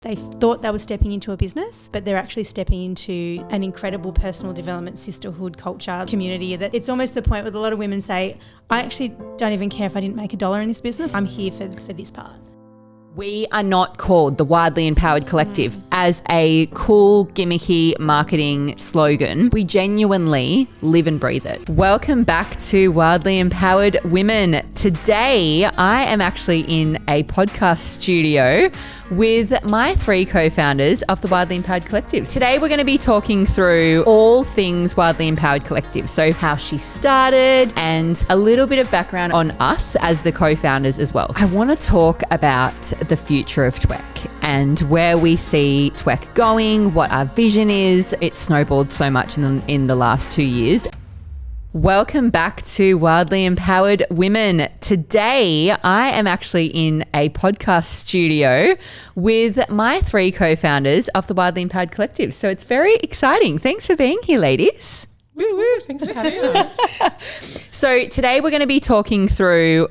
They thought they were stepping into a business, but they're actually stepping into an incredible personal development, sisterhood, culture, community. That it's almost the point where a lot of women say, I actually don't even care if I didn't make $1 in this business. I'm here for this part. We are not called the Wildly Empowered Collective as a cool, gimmicky marketing slogan. We genuinely live and breathe it. Welcome back to Wildly Empowered Women. Today, I am actually in a podcast studio with my 3 co-founders of the Wildly Empowered Collective. Today, we're going to be talking through all things Wildly Empowered Collective. So how she started and a little bit of background on us as the co-founders as well. I want to talk about the future of TWEC and where we see TWEC going, what our vision is. It snowballed so much in the last 2 years. Welcome back to Wildly Empowered Women. Today, I am actually in a podcast studio with my 3 co-founders of the Wildly Empowered Collective. So it's very exciting. Thanks for being here, ladies. Woo woo, thanks for having us. So today we're going to be talking through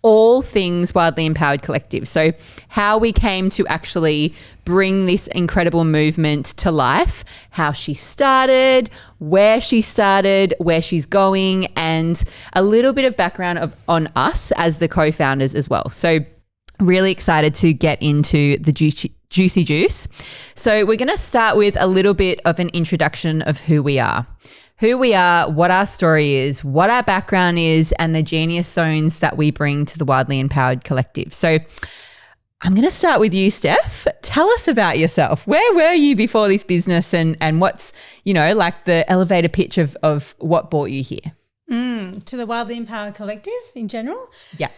all things Wildly Empowered Collective. So how we came to actually bring this incredible movement to life, how she started, where she's going, and a little bit of background on us as the co-founders as well. So really excited to get into the juicy juice. So we're going to start with a little bit of an introduction of who we are, what our story is, what our background is, and the genius zones that we bring to the Wildly Empowered Collective. So I'm going to start with you, Steph. Tell us about yourself. Where were you before this business and what's, like the elevator pitch of what brought you here? To the Wildly Empowered Collective in general? Yeah.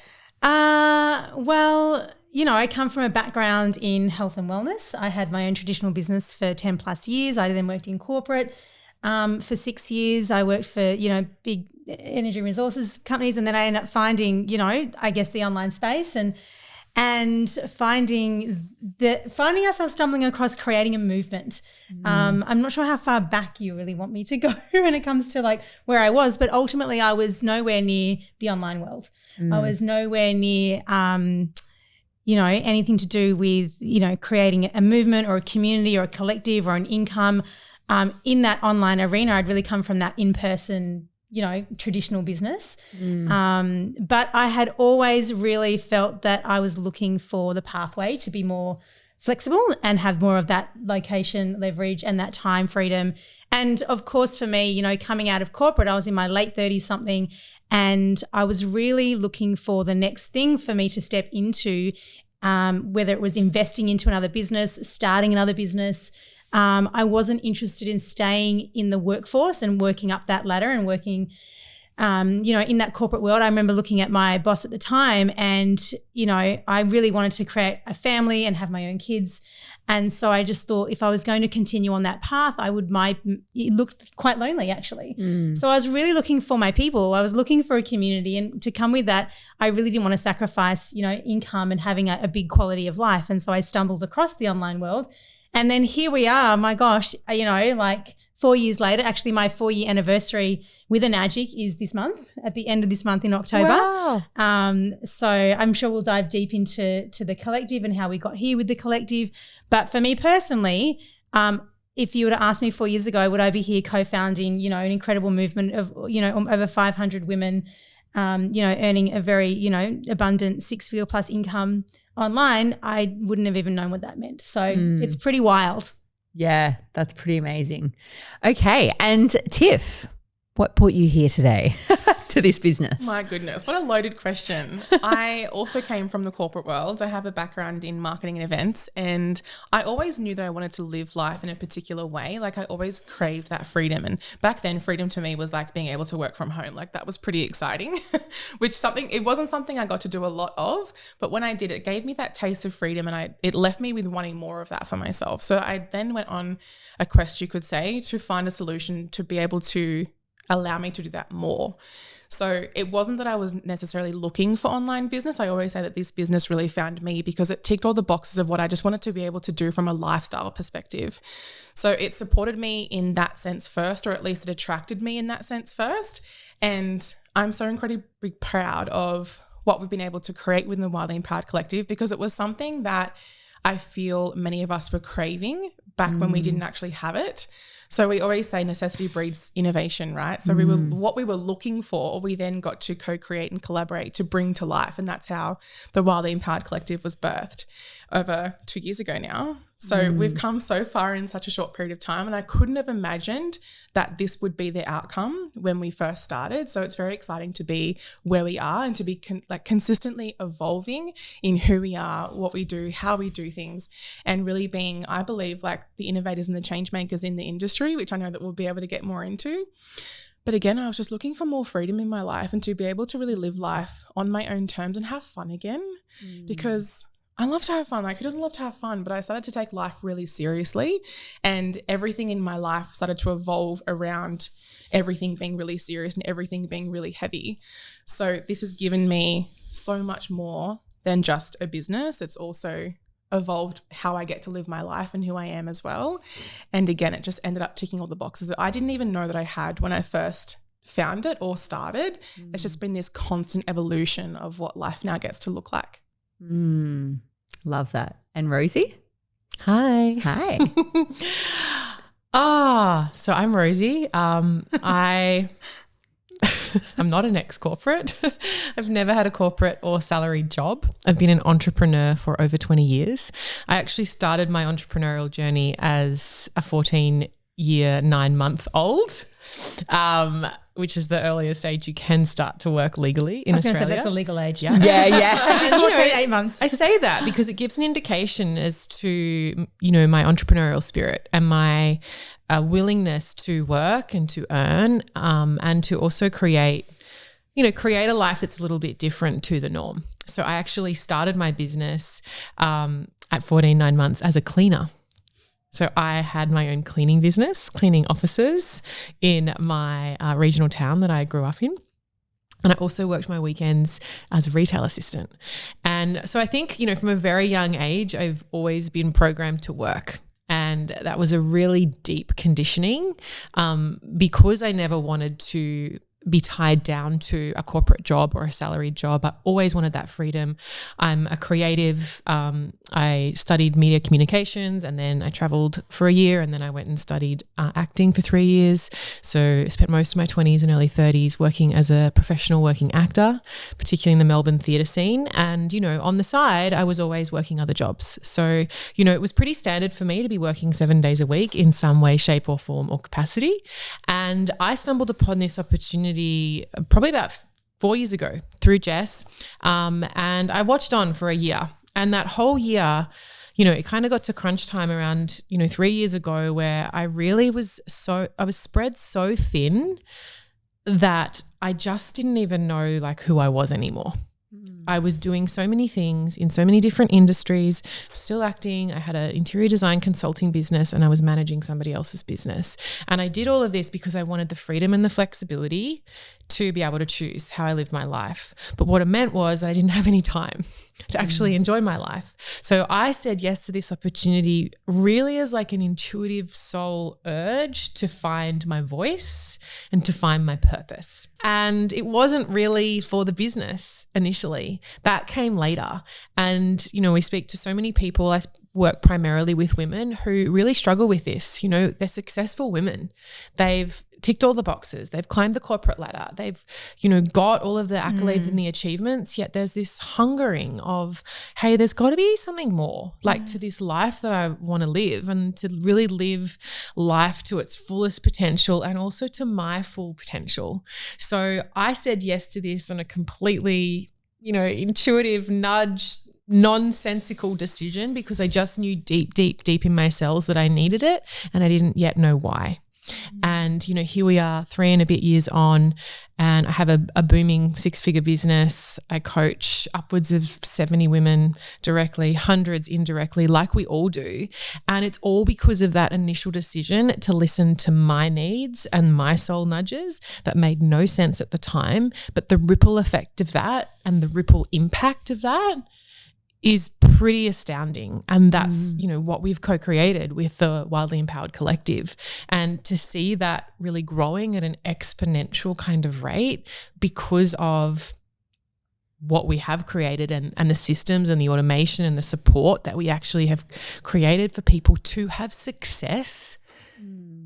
Well, I come from a background in health and wellness. I had my own traditional business for 10 plus years. I then worked in corporate. For 6 years, I worked for, big energy resources companies, and then I ended up finding, I guess the online space and finding ourselves stumbling across creating a movement. I'm not sure how far back you really want me to go when it comes to like where I was, but ultimately I was nowhere near the online world. I was nowhere near anything to do with, creating a movement or a community or a collective or an income. In that online arena, I'd really come from that in-person, traditional business. But I had always really felt that I was looking for the pathway to be more flexible and have more of that location leverage and that time freedom. And of course, for me, coming out of corporate, I was in my late 30s something, and I was really looking for the next thing for me to step into, whether it was investing into another business, starting another business. I wasn't interested in staying in the workforce and working up that ladder and working, in that corporate world. I remember looking at my boss at the time and, I really wanted to create a family and have my own kids. And so I just thought if I was going to continue on that path, it looked quite lonely actually. So I was really looking for my people. I was looking for a community, and to come with that, I really didn't want to sacrifice, income and having a big quality of life. And so I stumbled across the online world. And then here we are, my gosh, like 4 years later. Actually, my 4-year anniversary with Enagic is this month, at the end of this month in October. Wow. So I'm sure we'll dive deep into the collective and how we got here with the collective. But for me personally, if you were to ask me 4 years ago, would I be here co-founding, an incredible movement of, over 500 women, earning a very, abundant 6-figure plus income online, I wouldn't have even known what that meant. So it's pretty wild. Yeah, that's pretty amazing. Okay, and Tiff, what brought you here today to this business? My goodness, what a loaded question. I also came from the corporate world. I have a background in marketing and events, and I always knew that I wanted to live life in a particular way. Like I always craved that freedom. And back then, freedom to me was like being able to work from home. Like that was pretty exciting, it wasn't something I got to do a lot of, but when I did, it gave me that taste of freedom, and it left me with wanting more of that for myself. So I then went on a quest, you could say, to find a solution to be able to allow me to do that more. So it wasn't that I was necessarily looking for online business. I always say that this business really found me because it ticked all the boxes of what I just wanted to be able to do from a lifestyle perspective. So it supported me in that sense first, or at least it attracted me in that sense first. And I'm so incredibly proud of what we've been able to create within the Wildly Empowered Collective, because it was something that I feel many of us were craving back when we didn't actually have it. So we always say necessity breeds innovation, right? So what we were looking for, we then got to co-create and collaborate to bring to life. And that's how the Wildly Empowered Collective was birthed over 2 years ago now. So we've come so far in such a short period of time, and I couldn't have imagined that this would be the outcome when we first started. So it's very exciting to be where we are and to be consistently evolving in who we are, what we do, how we do things, and really being, I believe, like the innovators and the change makers in the industry, which I know that we'll be able to get more into. But again, I was just looking for more freedom in my life and to be able to really live life on my own terms and have fun again, because I love to have fun. Like, who doesn't love to have fun? But I started to take life really seriously, and everything in my life started to evolve around everything being really serious and everything being really heavy. So this has given me so much more than just a business. It's also evolved how I get to live my life and who I am as well. And again, it just ended up ticking all the boxes that I didn't even know that I had when I first found it or started. It's just been this constant evolution of what life now gets to look like. Love that. And Rosie? Hi. So I'm Rosie. I'm not an ex-corporate. I've never had a corporate or salaried job. I've been an entrepreneur for over 20 years. I actually started my entrepreneurial journey as a 14-year, 9-month-old, which is the earliest age you can start to work legally in Australia. Say that's the legal age. Yeah. Yeah. 48 months. I say that because it gives an indication as to, you know, my entrepreneurial spirit and my willingness to work and to earn, and to also create a life that's a little bit different to the norm. So I actually started my business at 14, 9 months as a cleaner. So I had my own cleaning business, cleaning offices in my regional town that I grew up in. And I also worked my weekends as a retail assistant. And so I think, you know, from a very young age, I've always been programmed to work. And that was a really deep conditioning, because I never wanted to be tied down to a corporate job or a salaried job. I always wanted that freedom. I'm a creative. I studied media communications, and then I traveled for a year, and then I went and studied acting for 3 years. So I spent most of my 20s and early 30s working as a professional working actor, particularly in the Melbourne theatre scene. And, you know, on the side, I was always working other jobs. So, you know, it was pretty standard for me to be working 7 days a week in some way, shape or form or capacity. And I stumbled upon this opportunity probably about 4 years ago through Jess, and I watched on for a year. And that whole year, you know, it kind of got to crunch time around, you know, 3 years ago, where I really was spread so thin that I just didn't even know like who I was anymore. I was doing so many things in so many different industries, still acting. I had an interior design consulting business, and I was managing somebody else's business. And I did all of this because I wanted the freedom and the flexibility to be able to choose how I lived my life. But what it meant was that I didn't have any time to actually enjoy my life. So I said yes to this opportunity really as like an intuitive soul urge to find my voice and to find my purpose. And it wasn't really for the business initially. That came later. And, you know, we speak to so many people. I work primarily with women who really struggle with this. You know, they're successful women. They've ticked all the boxes. They've climbed the corporate ladder. They've, you know, got all of the accolades and the achievements, yet there's this hungering of, hey, there's got to be something more like to this life that I want to live, and to really live life to its fullest potential and also to my full potential. So I said yes to this on a completely, you know, intuitive nudge, nonsensical decision, because I just knew deep in my cells that I needed it, and I didn't yet know why. And, you know, here we are 3 and a bit years on, and I have a booming 6-figure business. I coach upwards of 70 women directly, hundreds indirectly, like we all do. And it's all because of that initial decision to listen to my needs and my soul nudges that made no sense at the time. But the ripple effect of that and the ripple impact of that is pretty astounding. And that's, you know, what we've co-created with the Wildly Empowered Collective. And to see that really growing at an exponential kind of rate because of what we have created and the systems and the automation and the support that we actually have created for people to have success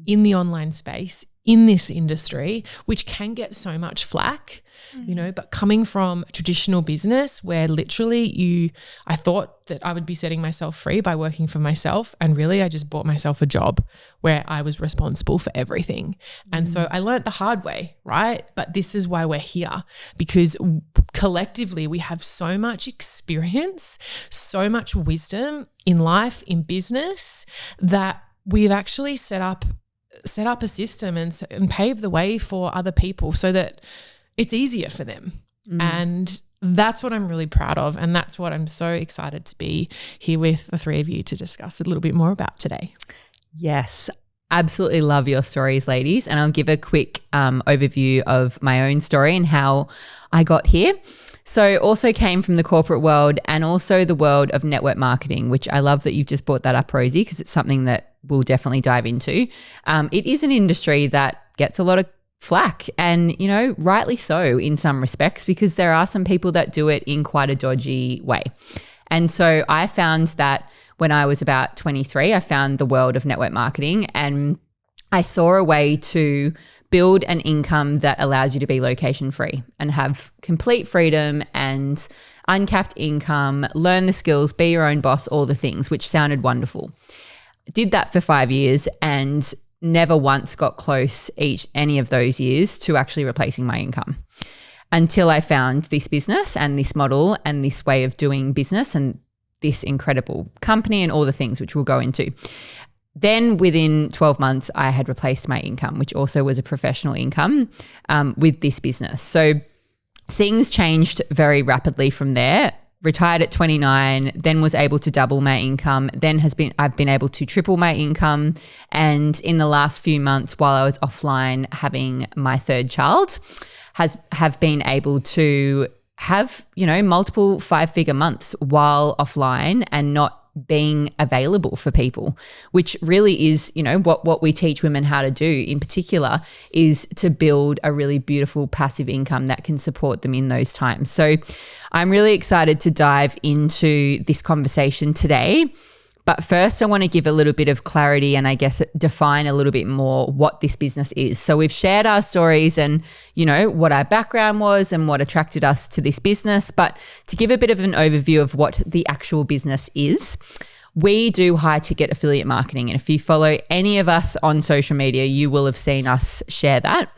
in the online space, in this industry, which can get so much flack, you know, but coming from a traditional business where literally I thought that I would be setting myself free by working for myself, and really I just bought myself a job where I was responsible for everything. And so I learned the hard way, right? But this is why we're here, because collectively we have so much experience, so much wisdom in life, in business, that we've actually set up a system and pave the way for other people so that it's easier for them. And that's what I'm really proud of. And that's what I'm so excited to be here with the three of you to discuss a little bit more about today. Yes, absolutely love your stories, ladies. And I'll give a quick overview of my own story and how I got here. So also came from the corporate world and also the world of network marketing, which I love that you've just brought that up, Rosie, because it's something that we'll definitely dive into. It is an industry that gets a lot of flack, and, you know, rightly so in some respects, because there are some people that do it in quite a dodgy way. And so I found that when I was about 23, I found the world of network marketing, and I saw a way to build an income that allows you to be location free and have complete freedom and uncapped income, learn the skills, be your own boss, all the things, which sounded wonderful. Did that for 5 years and never once got close any of those years to actually replacing my income, until I found this business and this model and this way of doing business and this incredible company and all the things which we'll go into. Then within 12 months, I had replaced my income, which also was a professional income, with this business. So things changed very rapidly from there. Retired at 29, then was able to double my income, then I've been able to triple my income. And in the last few months, while I was offline having my third child, have been able to have, you know, multiple 5-figure months while offline and not being available for people, which really is, you know, what we teach women how to do in particular, is to build a really beautiful passive income that can support them in those times. So I'm really excited to dive into this conversation today. But first, I want to give a little bit of clarity and I guess define a little bit more what this business is. So we've shared our stories and, you know, what our background was and what attracted us to this business. But to give a bit of an overview of what the actual business is, we do high ticket affiliate marketing. And if you follow any of us on social media, you will have seen us share that.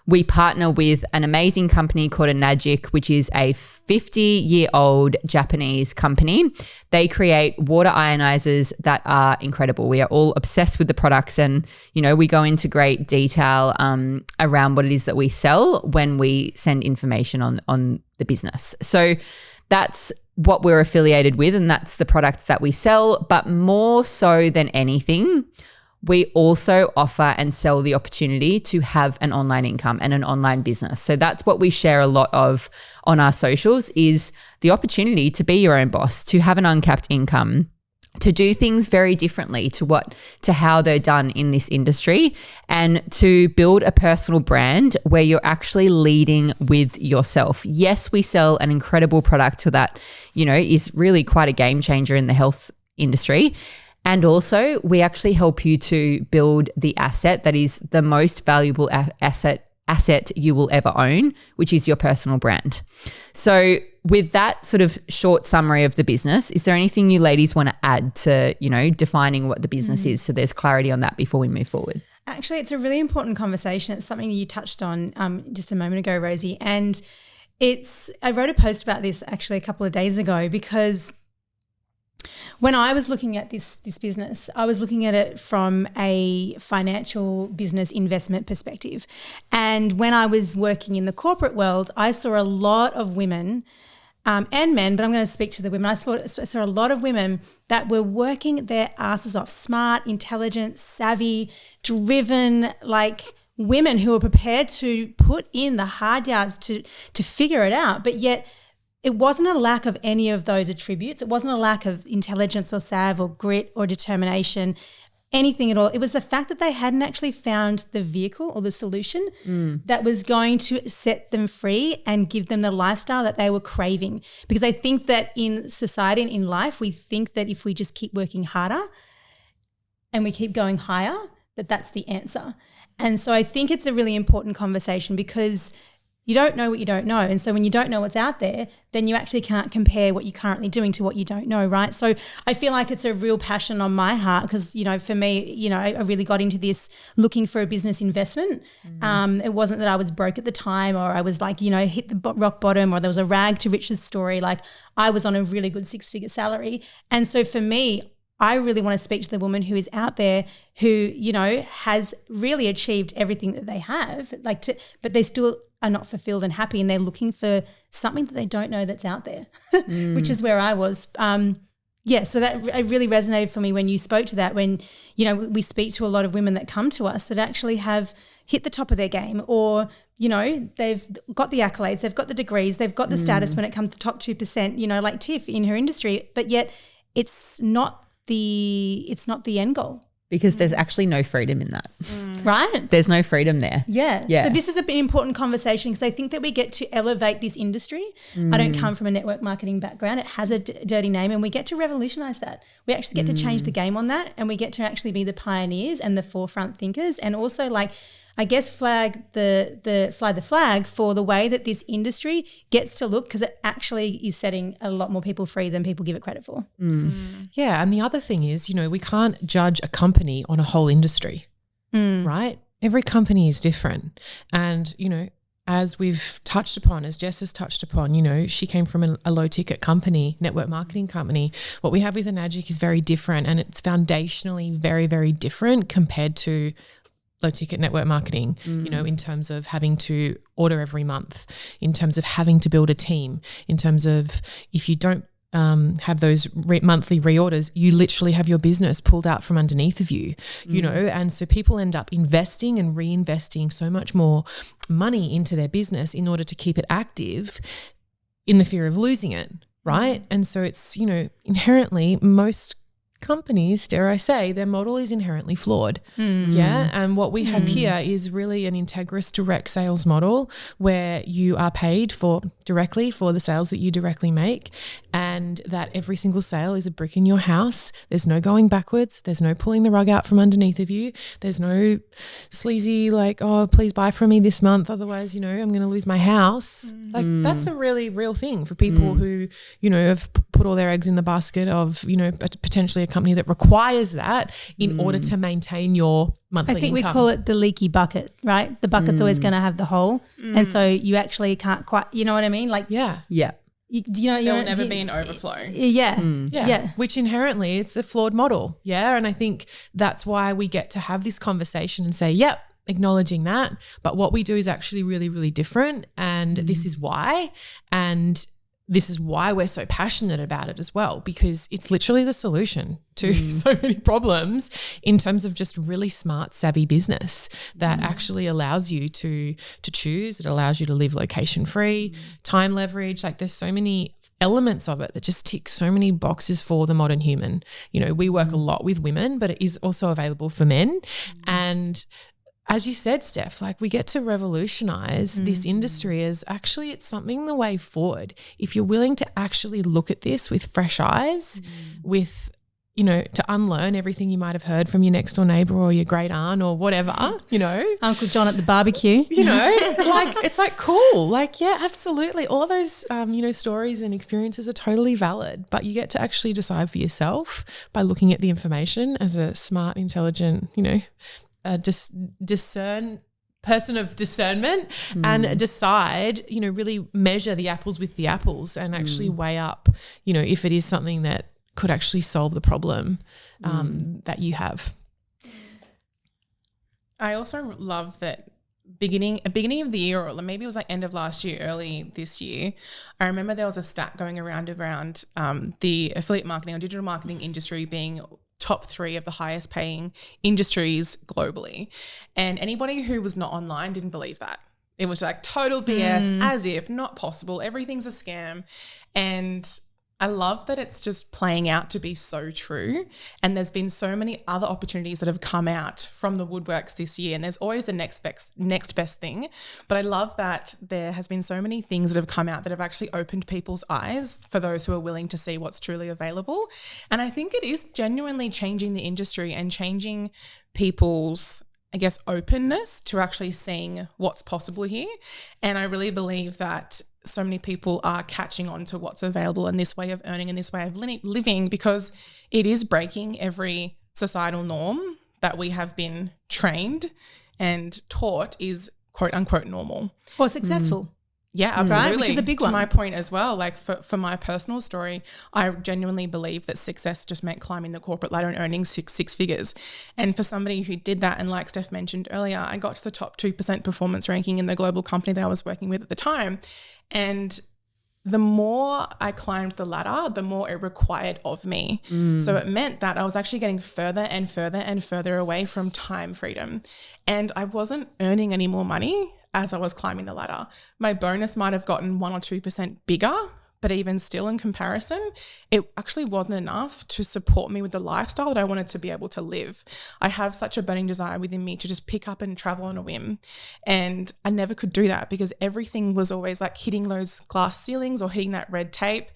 We partner with an amazing company called Enagic, which is a 50-year-old Japanese company. They create water ionizers that are incredible. We are all obsessed with the products, and, you know, we go into great detail around what it is that we sell when we send information on the business. So that's what we're affiliated with, and that's the products that we sell. But more so than anything, we also offer and sell the opportunity to have an online income and an online business. So that's what we share a lot of on our socials, is the opportunity to be your own boss, to have an uncapped income, to do things very differently to how they're done in this industry, and to build a personal brand where you're actually leading with yourself. Yes, we sell an incredible product that, you know, is really quite a game changer in the health industry. And also, we actually help you to build the asset that is the most valuable asset you will ever own, which is your personal brand. So with that sort of short summary of the business, is there anything you ladies want to add to, you know, defining what the business is, so there's clarity on that before we move forward? Actually, it's a really important conversation. It's something you touched on just a moment ago, Rosie. And I wrote a post about this actually a couple of days ago, because when I was looking at this business, I was looking at it from a financial business investment perspective. And when I was working in the corporate world, I saw a lot of women and men, but I'm going to speak to the women. I saw a lot of women that were working their asses off, smart, intelligent, savvy, driven, like women who were prepared to put in the hard yards to figure it out, but yet it wasn't a lack of any of those attributes. It wasn't a lack of intelligence or sav or grit or determination. anything at all. It was the fact that they hadn't actually found the vehicle or the solution that was going to set them free and give them the lifestyle that they were craving. Because I think that in society and in life, we think that if we just keep working harder and we keep going higher, that's the answer. And so I think it's a really important conversation because you don't know what you don't know. And so when you don't know what's out there, then you actually can't compare what you're currently doing to what you don't know, right? So I feel like it's a real passion on my heart because, you know, for me, you know, I really got into this looking for a business investment. It wasn't that I was broke at the time or I was like, you know, hit the rock bottom or there was a rag to riches story. Like I was on a really good 6-figure salary. And so for me, I really want to speak to the woman who is out there who, you know, has really achieved everything that they have, but they still are not fulfilled and happy and they're looking for something that they don't know that's out there, which is where I was. So that it really resonated for me when you spoke to that, when, you know, we speak to a lot of women that come to us that actually have hit the top of their game or, you know, they've got the accolades, they've got the degrees, they've got the status when it comes to top 2%, you know, like Tiff in her industry, but yet it's not the end goal. Because there's actually no freedom in that. Right? There's no freedom there. Yeah. So this is an important conversation because I think that we get to elevate this industry. I don't come from a network marketing background. It has a dirty name and we get to revolutionize that. We actually get to change the game on that and we get to actually be the pioneers and the forefront thinkers and also like, I guess fly the flag for the way that this industry gets to look because it actually is setting a lot more people free than people give it credit for. Yeah. And the other thing is, you know, we can't judge a company on a whole industry, right? Every company is different. And, you know, as we've touched upon, as Jess has touched upon, you know, she came from a low ticket company, network marketing company. What we have with Enagic is very different and it's foundationally very, very different compared to low ticket network marketing, you know, in terms of having to order every month, in terms of having to build a team, in terms of if you don't have those monthly reorders, you literally have your business pulled out from underneath of you, you know, and so people end up investing and reinvesting so much more money into their business in order to keep it active in the fear of losing it, right? And so it's, you know, inherently most companies, dare I say, their model is inherently flawed. Yeah. And what we have here is really an integrous direct sales model where you are paid directly for the sales that you directly make and that every single sale is a brick in your house. There's no going backwards. There's no pulling the rug out from underneath of you. There's no sleazy like, oh, please buy from me this month. Otherwise, you know, I'm going to lose my house. Like that's a really real thing for people who, you know, have put all their eggs in the basket of, you know, potentially a company that requires that in order to maintain your monthly I think income. we call it the leaky bucket, right? The bucket's always going to have the hole. And so you actually can't quite, you know what I mean? Like, Yeah. you know, There will never be an overflow. Yeah. Which inherently it's a flawed model. Yeah. And I think that's why we get to have this conversation and say, yep, acknowledging that. But what we do is actually really, really different. And this is why. And this is why we're so passionate about it as well, because it's literally the solution to so many problems in terms of just really smart, savvy business that actually allows you to choose. It allows you to live location free, time leverage. Like there's so many elements of it that just tick so many boxes for the modern human. You know, we work a lot with women, but it is also available for men. And as you said, Steph, like we get to revolutionize this industry as actually it's something the way forward. If you're willing to actually look at this with fresh eyes, with, you know, to unlearn everything you might have heard from your next door neighbor or your great aunt or whatever, you know. Uncle John at the barbecue. You know, like it's like cool. Like, yeah, absolutely. All of those, you know, stories and experiences are totally valid, but you get to actually decide for yourself by looking at the information as a smart, intelligent, you know, person of discernment and decide, you know, really measure the apples with the apples and actually weigh up, you know, if it is something that could actually solve the problem that you have. I also love that beginning of the year, or maybe it was like end of last year, early this year, I remember there was a stat going around the affiliate marketing or digital marketing industry being top 3 of the highest paying industries globally. And anybody who was not online didn't believe that. It was like total BS, as if not possible. Everything's a scam. And I love that it's just playing out to be so true. And there's been so many other opportunities that have come out from the woodworks this year. And there's always the next best thing. But I love that there has been so many things that have come out that have actually opened people's eyes for those who are willing to see what's truly available. And I think it is genuinely changing the industry and changing people's, I guess, openness to actually seeing what's possible here. And I really believe that so many people are catching on to what's available in this way of earning and this way of living, because it is breaking every societal norm that we have been trained and taught is quote unquote normal. Or successful. Yeah, absolutely. Right? Which is a big one. To my point as well, like for my personal story, I genuinely believe that success just meant climbing the corporate ladder and earning six figures. And for somebody who did that, and like Steph mentioned earlier, I got to the top 2% performance ranking in the global company that I was working with at the time. And the more I climbed the ladder, the more it required of me. So it meant that I was actually getting further and further and further away from time freedom. And I wasn't earning any more money as I was climbing the ladder. My bonus might have gotten 1 or 2% bigger, but even still in comparison, it actually wasn't enough to support me with the lifestyle that I wanted to be able to live. I have such a burning desire within me to just pick up and travel on a whim. And I never could do that because everything was always like hitting those glass ceilings or hitting that red tape.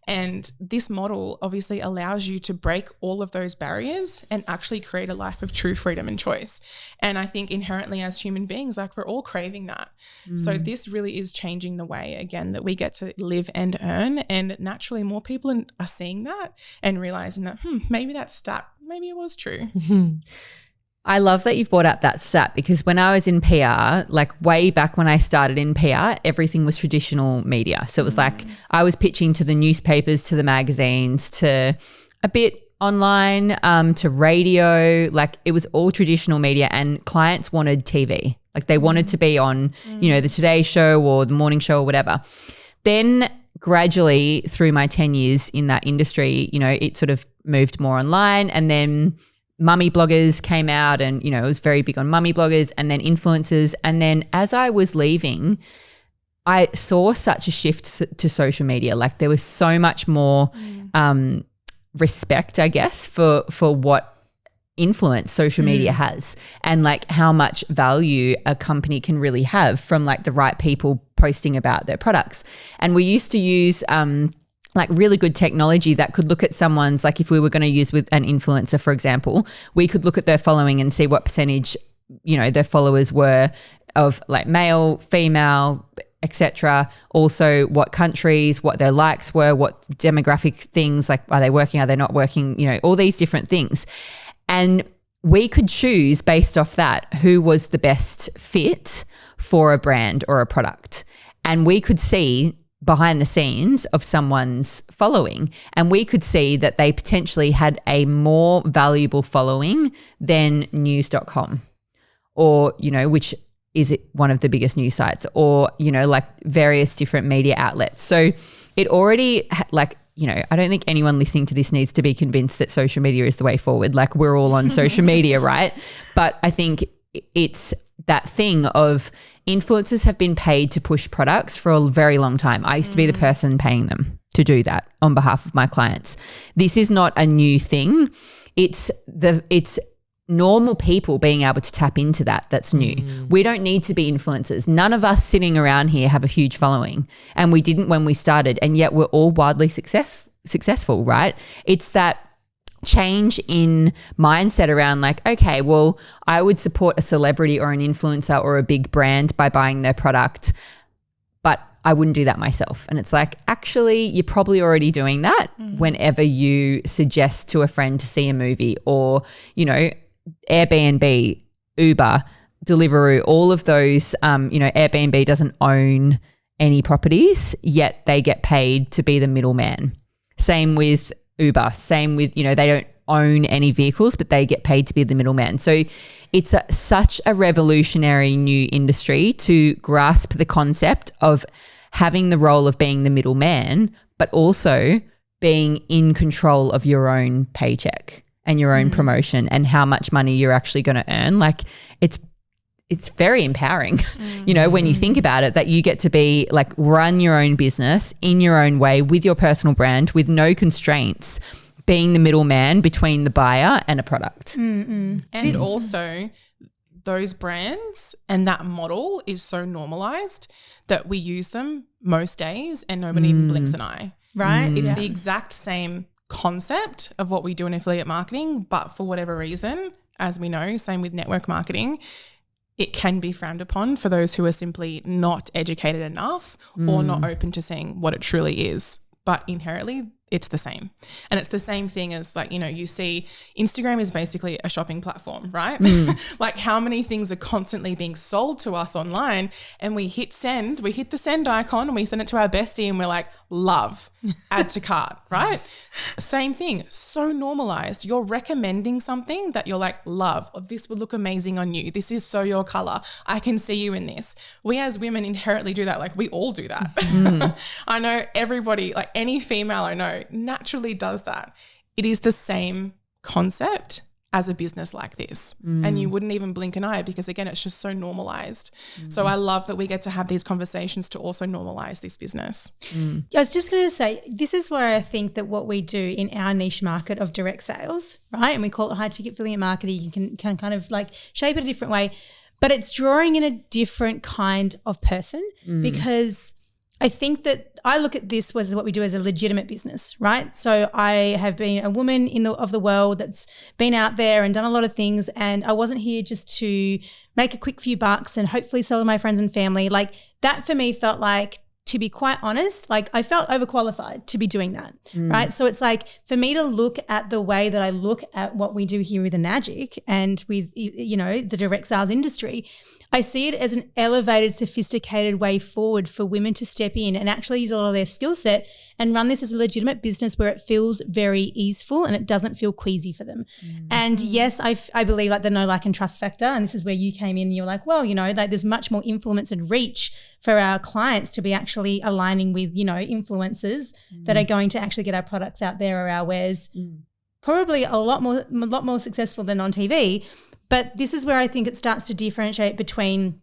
And this model obviously allows you to break all of those barriers and actually create a life of true freedom and choice. And I think inherently as human beings, like we're all craving that. So this really is changing the way, again, that we get to live and earn. And naturally more people are seeing that and realizing that, maybe that stat, maybe it was true. I love that you've brought up that stat, because when I was in PR, like way back when I started in PR, everything was traditional media. So it was like I was pitching to the newspapers, to the magazines, to a bit online, to radio. Like it was all traditional media, and clients wanted TV. Like they wanted to be on, you know, the Today Show or the morning show or whatever. Then gradually through my 10 years in that industry, you know, it sort of moved more online, and then mummy bloggers came out, and, you know, it was very big on mummy bloggers, and then influencers. And then as I was leaving, I saw such a shift to social media. Like there was so much more respect, I guess, for what influence social media has, and like how much value a company can really have from like the right people posting about their products. And we used to use like really good technology that could look at someone's, like if we were going to use with an influencer, for example, we could look at their following and see what percentage, you know, their followers were of like male, female, etc. Also what countries, what their likes were, what demographic things, like are they working, are they not working, you know, all these different things. And we could choose based off that who was the best fit for a brand or a product. And we could see behind the scenes of someone's following, and we could see that they potentially had a more valuable following than news.com, or, you know, which is one of the biggest news sites, or, you know, like various different media outlets. So it already like, you know, I don't think anyone listening to this needs to be convinced that social media is the way forward. Like we're all on social media, right? But I think it's that thing of influencers have been paid to push products for a very long time. I used to be the person paying them to do that on behalf of my clients. This is not a new thing. It's normal people being able to tap into that. That's new. We don't need to be influencers. None of us sitting around here have a huge following, and we didn't when we started, and yet we're all wildly successful, right? It's that change in mindset around like, okay, well, I would support a celebrity or an influencer or a big brand by buying their product, but I wouldn't do that myself. And it's like, actually, you're probably already doing that whenever you suggest to a friend to see a movie, or, you know, Airbnb, Uber, Deliveroo, all of those, you know, Airbnb doesn't own any properties, yet they get paid to be the middleman. Same with Uber, same with, you know, they don't own any vehicles, but they get paid to be the middleman. So it's such a revolutionary new industry to grasp the concept of having the role of being the middleman, but also being in control of your own paycheck and your own promotion and how much money you're actually going to earn. Like it's very empowering, when you think about it, that you get to be like run your own business in your own way with your personal brand with no constraints, being the middleman between the buyer and a product. And also those brands and that model is so normalized that we use them most days and nobody even blinks an eye. Right? It's the exact same concept of what we do in affiliate marketing, but for whatever reason, as we know, same with network marketing, it can be frowned upon for those who are simply not educated enough or not open to seeing what it truly is. But inherently, it's the same. And it's the same thing as like, you see Instagram is basically a shopping platform, right? Like how many things are constantly being sold to us online and we hit the send icon and we send it to our bestie and we're like, love, add to cart, right? Same thing, so normalized. You're recommending something that you're like, love, or this would look amazing on you. This is so your color. I can see you in this. We as women inherently do that. Like we all do that. I know everybody, like any female I know naturally does that. It is the same concept as a business like this. And you wouldn't even blink an eye because again, it's just so normalized. So I love that we get to have these conversations to also normalize this business. I was just going to say, this is where I think that what we do in our niche market of direct sales, right? And we call it high ticket affiliate marketing. You can kind of like shape it a different way, but it's drawing in a different kind of person because I think that I look at this as what we do as a legitimate business, right? So I have been a woman of the world that's been out there and done a lot of things, and I wasn't here just to make a quick few bucks and hopefully sell to my friends and family. Like that for me felt like, to be quite honest, like I felt overqualified to be doing that, right? So it's like for me to look at the way that I look at what we do here with the Magic and with, the direct sales industry, I see it as an elevated, sophisticated way forward for women to step in and actually use a lot of their skill set and run this as a legitimate business where it feels very easeful and it doesn't feel queasy for them. And yes, I believe like the know, like and trust factor, and this is where you came in and you're like, well, like there's much more influence and reach for our clients to be actually aligning with, influencers that are going to actually get our products out there or our wares probably a lot more successful than on TV. But this is where I think it starts to differentiate between,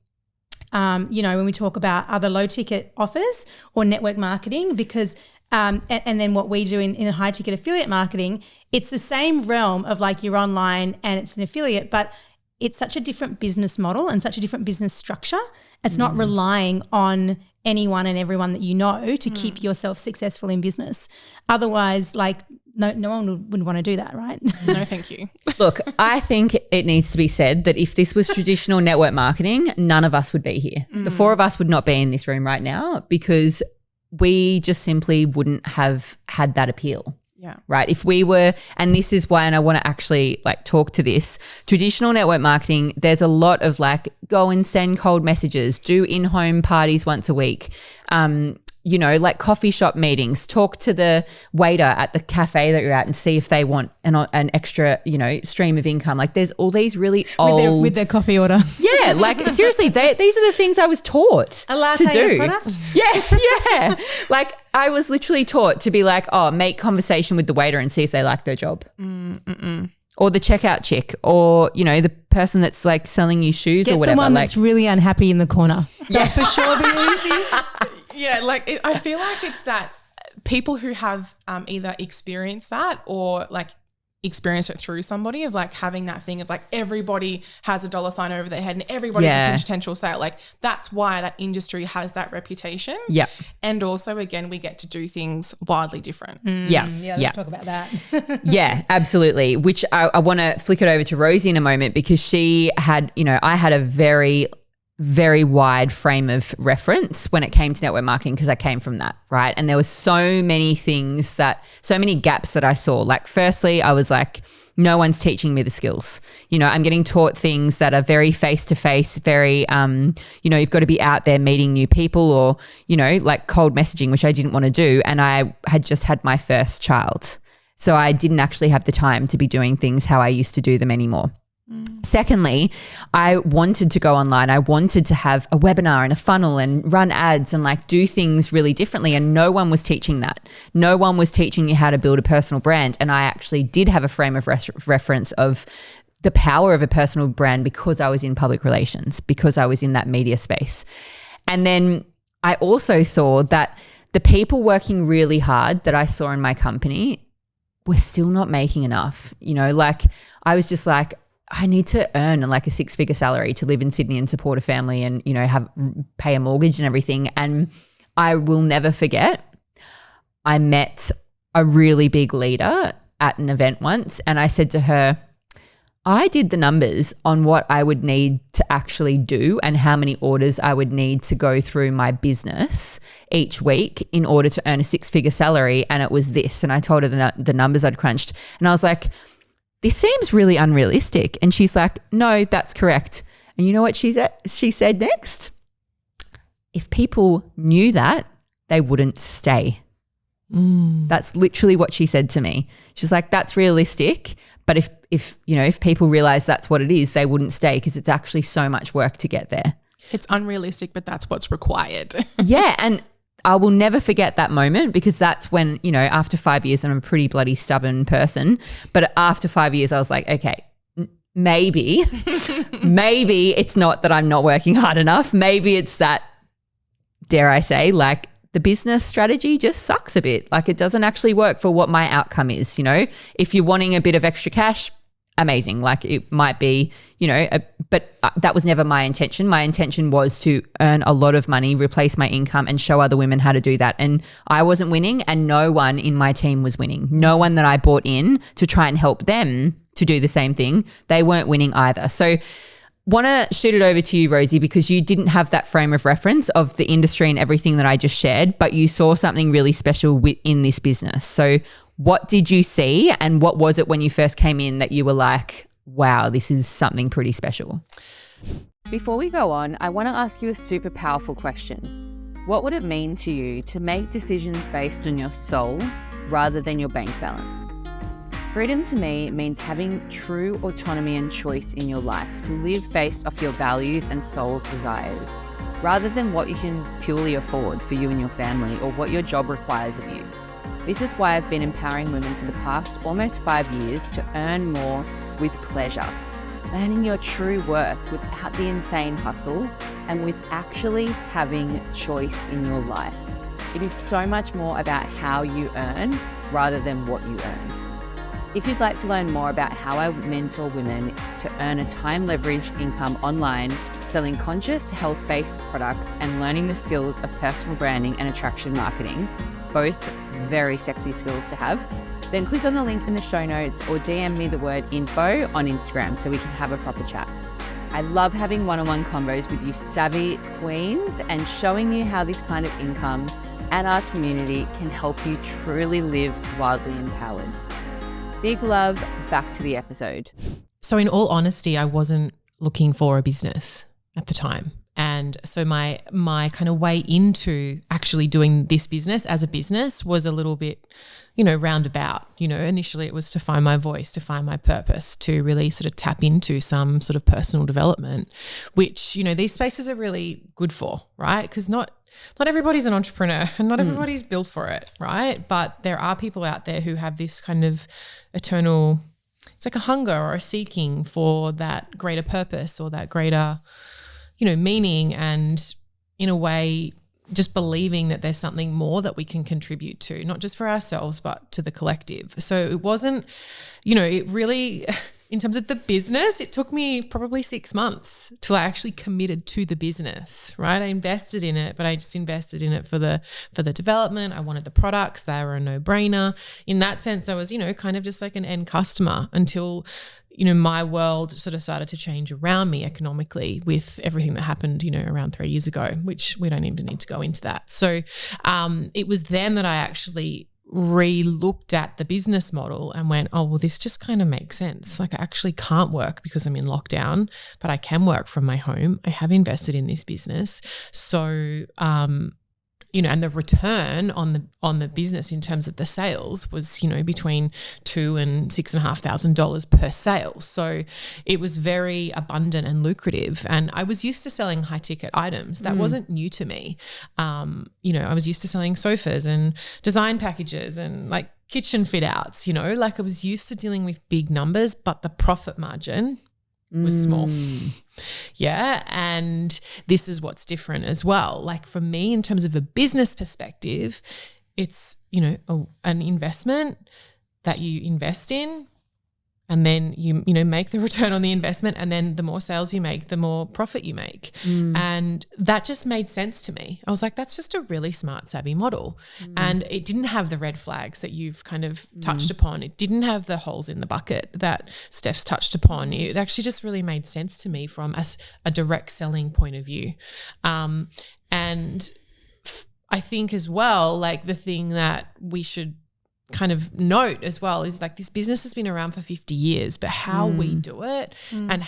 when we talk about other low ticket offers or network marketing, because and then what we do in high ticket affiliate marketing, it's the same realm of like you're online and it's an affiliate, but it's such a different business model and such a different business structure. It's not relying on anyone and everyone that you know to keep yourself successful in business. Otherwise, like no one would want to do that, right? No, thank you. Look, I think it needs to be said that if this was traditional network marketing, none of us would be here. The four of us would not be in this room right now because we just simply wouldn't have had that appeal. Yeah. Right. If we were, and this is why, and I want to actually like talk to this, traditional network marketing, there's a lot of like go and send cold messages, do in-home parties once a week, like coffee shop meetings, talk to the waiter at the cafe that you're at and see if they want an extra, stream of income. Like there's all these really old. With their coffee order. Yeah. Like seriously, these are the things I was taught a latte to do. And a product? Yeah. Like I was literally taught to be like, make conversation with the waiter and see if they like their job. Or the checkout chick, or, the person that's like selling you shoes or whatever. Get the one that's really unhappy in the corner. Yeah, for sure be easy. Yeah, I feel like it's that people who have either experienced that or like experienced it through somebody of like having that thing of like everybody has a dollar sign over their head and everybody's a potential sale. Like that's why that industry has that reputation. Yeah. And also again, we get to do things wildly different. Yeah. Let's talk about that. Yeah, absolutely. Which I want to flick it over to Rosie in a moment because she had, I had a very wide frame of reference when it came to network marketing because I came from that, right? And there were so many gaps that I saw. Like firstly, I was like, no one's teaching me the skills. I'm getting taught things that are very face-to-face, very, you've got to be out there meeting new people or, like cold messaging, which I didn't want to do. And I had just had my first child. So I didn't actually have the time to be doing things how I used to do them anymore. Secondly, I wanted to go online. I wanted to have a webinar and a funnel and run ads and like do things really differently. And no one was teaching that. No one was teaching you how to build a personal brand. And I actually did have a frame of reference of the power of a personal brand because I was in public relations, because I was in that media space. And then I also saw that the people working really hard that I saw in my company were still not making enough. You know, like I was just like, I need to earn like a 6-figure salary to live in Sydney and support a family and, you know, pay a mortgage and everything. And I will never forget, I met a really big leader at an event once, and I said to her, I did the numbers on what I would need to actually do and how many orders I would need to go through my business each week in order to earn a 6-figure salary, and it was this. And I told her the numbers I'd crunched, and I was like, this seems really unrealistic. And she's like, no, that's correct. And you know what she said next? If people knew that, they wouldn't stay. That's literally what she said to me. She's like, that's realistic, but if people realize that's what it is, they wouldn't stay because it's actually so much work to get there. It's unrealistic, but that's what's required. Yeah, and I will never forget that moment because that's when, you know, after 5 years, I'm a pretty bloody stubborn person, but after 5 years I was like, okay, maybe it's not that I'm not working hard enough. Maybe it's that, dare I say, like, the business strategy just sucks a bit. Like it doesn't actually work for what my outcome is, you know. If you're wanting a bit of extra cash, amazing. Like it might be, you know, but that was never my intention. My intention was to earn a lot of money, replace my income and show other women how to do that. And I wasn't winning and no one in my team was winning. No one that I brought in to try and help them to do the same thing, they weren't winning either. So want to shoot it over to you, Rosie, because you didn't have that frame of reference of the industry and everything that I just shared, but you saw something really special in this business. So what did you see and what was it when you first came in that you were like, wow, this is something pretty special? Before we go on, I want to ask you a super powerful question. What would it mean to you to make decisions based on your soul rather than your bank balance? Freedom to me means having true autonomy and choice in your life to live based off your values and soul's desires, rather than what you can purely afford for you and your family or what your job requires of you. This is why I've been empowering women for the past almost 5 years to earn more with pleasure, earning your true worth without the insane hustle and with actually having choice in your life. It is so much more about how you earn rather than what you earn. If you'd like to learn more about how I mentor women to earn a time-leveraged income online, selling conscious, health-based products and learning the skills of personal branding and attraction marketing, both very sexy skills to have, then click on the link in the show notes or DM me the word info on Instagram so we can have a proper chat. I love having one-on-one convos with you savvy queens and showing you how this kind of income and our community can help you truly live wildly empowered. Big love, back to the episode. So in all honesty, I wasn't looking for a business at the time. And so my kind of way into actually doing this business as a business was a little bit, you know, roundabout. You know, initially it was to find my voice, to find my purpose, to really sort of tap into some sort of personal development, which, you know, these spaces are really good for, right? Because not everybody's an entrepreneur and not everybody's built for it, right? But there are people out there who have this kind of eternal, it's like a hunger or a seeking for that greater purpose or that greater, you know, meaning, and in a way just believing that there's something more that we can contribute to, not just for ourselves, but to the collective. So it wasn't, you know, it really, in terms of the business, it took me probably 6 months till I actually committed to the business, right? I invested in it, but I just invested in it for the development. I wanted the products. They were a no-brainer. In that sense, I was, you know, kind of just like an end customer until, you know, my world sort of started to change around me economically with everything that happened, you know, around 3 years ago, which we don't even need to go into that. So it was then that I actually re-looked at the business model and went, oh, well, this just kind of makes sense. Like I actually can't work because I'm in lockdown, but I can work from my home. I have invested in this business. So, you know, and the return on the business in terms of the sales was, you know, between $2,000 and $6,500 per sale. So it was very abundant and lucrative. And I was used to selling high ticket items. That wasn't new to me. You know, I was used to selling sofas and design packages and like kitchen fit outs, you know, like I was used to dealing with big numbers, but the profit margin was small. Yeah. And this is what's different as well. Like for me, in terms of a business perspective, it's, you know, an investment that you invest in, and then you know, make the return on the investment, and then the more sales you make, the more profit you make. And that just made sense to me. I was like, that's just a really smart, savvy model. And it didn't have the red flags that you've kind of touched upon. It didn't have the holes in the bucket that Steph's touched upon. It actually just really made sense to me from a direct selling point of view. And I think as well, like the thing that we should kind of note as well is like this business has been around for 50 years, but how we do it and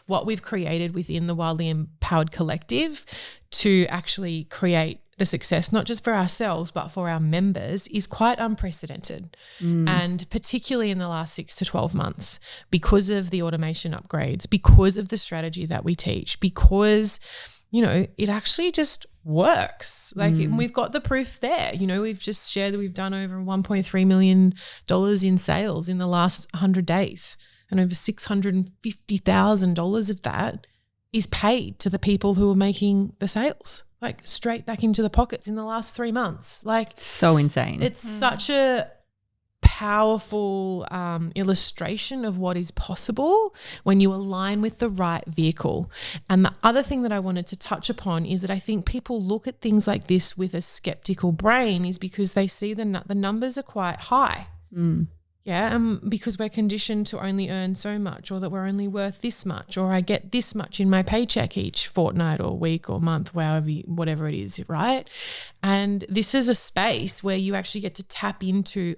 what we've created within the Wildly Empowered Collective to actually create the success, not just for ourselves, but for our members, is quite unprecedented. And particularly in the last 6 to 12 months, because of the automation upgrades, because of the strategy that we teach, because, you know, it actually just works. Like we've got the proof there. You know, we've just shared that we've done over $1.3 million in sales in the last 100 days, and over $650,000 of that is paid to the people who are making the sales, like straight back into the pockets in the last 3 months. Like, so insane. It's such a powerful illustration of what is possible when you align with the right vehicle. And the other thing that I wanted to touch upon is that I think people look at things like this with a skeptical brain, is because they see the numbers are quite high. Yeah, because we're conditioned to only earn so much, or that we're only worth this much, or I get this much in my paycheck each fortnight or week or month, whatever it is, right? And this is a space where you actually get to tap into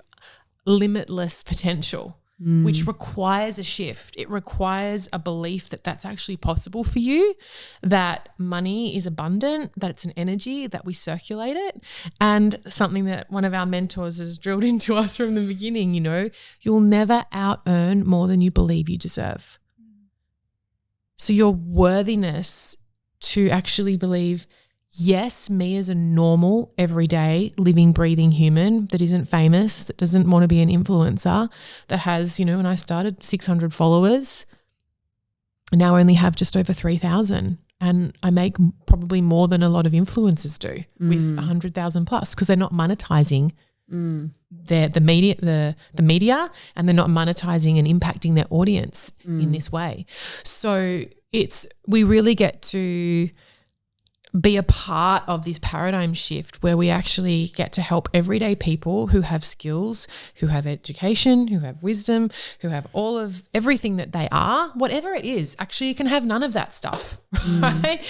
limitless potential, which requires a shift. It requires a belief that that's actually possible for you, that money is abundant, that it's an energy, that we circulate it. And something that one of our mentors has drilled into us from the beginning, you know, you'll never out earn more than you believe you deserve. So your worthiness to actually believe, yes, me as a normal, everyday, living, breathing human that isn't famous, that doesn't want to be an influencer, that has, you know, when I started 600 followers, I now only have just over 3,000. And I make probably more than a lot of influencers do with 100,000 plus, because they're not monetizing the media, and they're not monetizing and impacting their audience in this way. So we really get to be a part of this paradigm shift where we actually get to help everyday people who have skills, who have education, who have wisdom, who have all of everything that they are, whatever it is. Actually, you can have none of that stuff, right?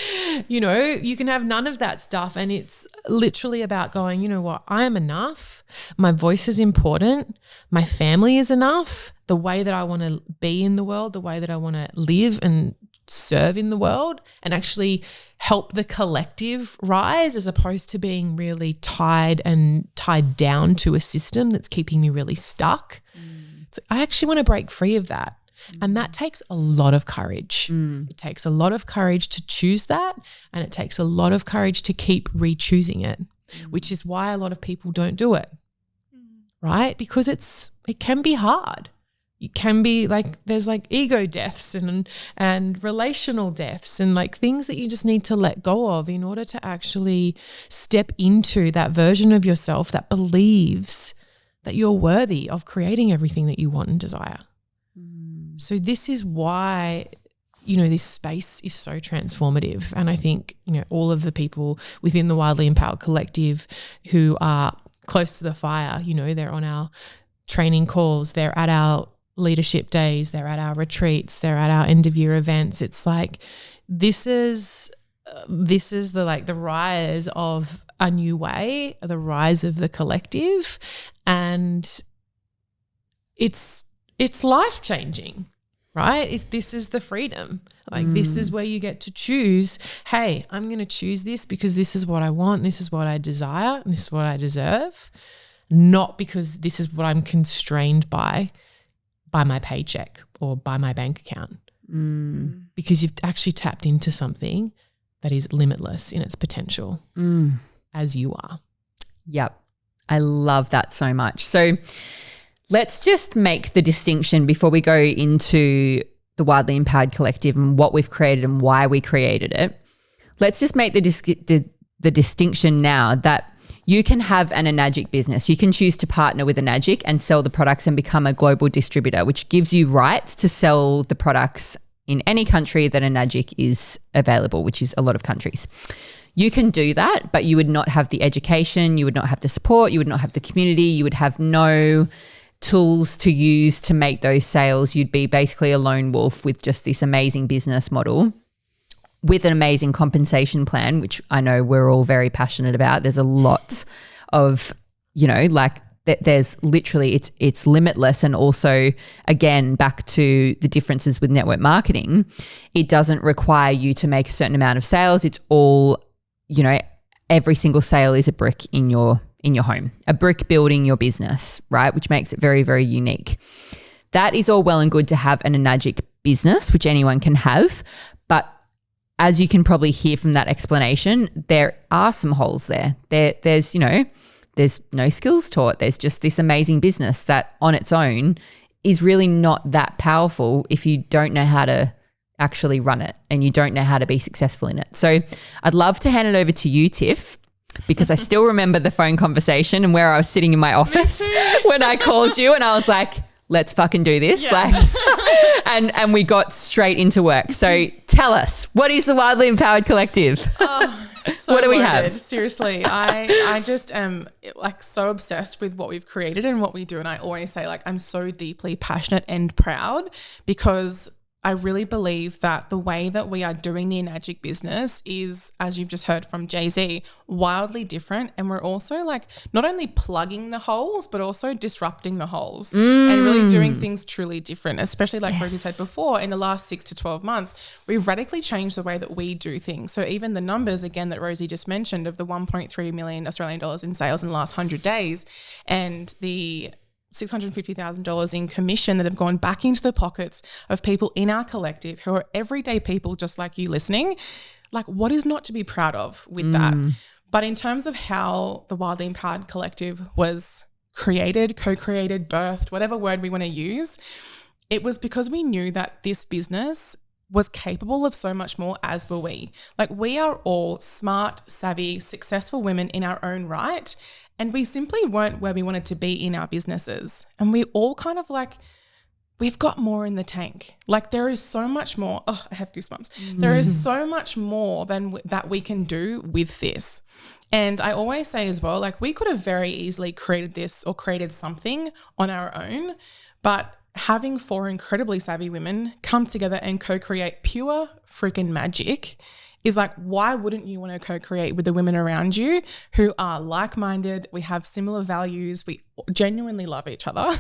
You know, you can have none of that stuff, and it's literally about going, you know what, I am enough. My voice is important. My family is enough. The way that I want to be in the world, the way that I want to live and serve in the world, and actually help the collective rise, as opposed to being really tied down to a system that's keeping me really stuck. So I actually want to break free of that. And that takes a lot of courage. It takes a lot of courage to choose that, and it takes a lot of courage to keep re-choosing it, which is why a lot of people don't do it, right? Because it can be hard. It can be like, there's like ego deaths and relational deaths, and like things that you just need to let go of in order to actually step into that version of yourself that believes that you're worthy of creating everything that you want and desire. So this is why, you know, this space is so transformative. And I think, you know, all of the people within the Wildly Empowered Collective who are close to the fire, you know, they're on our training calls, they're at our leadership days, they're at our retreats, they're at our end of year events. It's like, this is the rise of a new way, the rise of the collective, and it's life-changing, right? This is the freedom. Like this is where you get to choose, hey, I'm going to choose this because this is what I want, this is what I desire, and this is what I deserve, not because this is what I'm constrained by my paycheck or by my bank account. Because you've actually tapped into something that is limitless in its potential, as you are. Yep. I love that so much. So let's just make the distinction before we go into the Wildly Empowered Collective and what we've created and why we created it. Let's just make the distinction now that you can have an Enagic business. You can choose to partner with Enagic and sell the products and become a global distributor, which gives you rights to sell the products in any country that Enagic is available, which is a lot of countries. You can do that, but you would not have the education, you would not have the support, you would not have the community, you would have no tools to use to make those sales. You'd be basically a lone wolf with just this amazing business model with an amazing compensation plan, which I know we're all very passionate about. There's a lot of, there's literally, it's limitless. And also, again, back to the differences with network marketing, it doesn't require you to make a certain amount of sales. It's all, every single sale is a brick in your home, a brick building your business, right? Which makes it very, very unique. That is all well and good to have an Enagic business, which anyone can have. But as you can probably hear from that explanation, there are some holes there. There's no skills taught. There's just this amazing business that on its own is really not that powerful if you don't know how to actually run it and you don't know how to be successful in it. So I'd love to hand it over to you, Tiff, because I still remember the phone conversation and where I was sitting in my office when I called you and I was like, let's fucking do this. Yeah. And we got straight into work. So tell us, what is the Wildly Empowered Collective? So what do we loaded. have? Seriously, I just am so obsessed with what we've created and what we do. And I always say I'm so deeply passionate and proud because I really believe that the way that we are doing the Enagic business is, as you've just heard from Jay-Z, wildly different. And we're also not only plugging the holes, but also disrupting the holes and really doing things truly different, especially Rosie said before, in the last 6 to 12 months, we've radically changed the way that we do things. So even the numbers, again, that Rosie just mentioned of the 1.3 million Australian dollars in sales in the last 100 days and the $650,000 in commission that have gone back into the pockets of people in our collective who are everyday people just like you listening. What is not to be proud of with that? But in terms of how the Wildly Empowered Collective was created, co-created, birthed, whatever word we want to use, it was because we knew that this business was capable of so much more, as were we. We are all smart, savvy, successful women in our own right. And we simply weren't where we wanted to be in our businesses. And we all kind of we've got more in the tank. There is so much more. Oh, I have goosebumps. There is so much more than that we can do with this. And I always say as well, we could have very easily created this or created something on our own, but having 4 incredibly savvy women come together and co-create pure freaking magic is why wouldn't you want to co-create with the women around you who are like-minded? We have similar values. We genuinely love each other.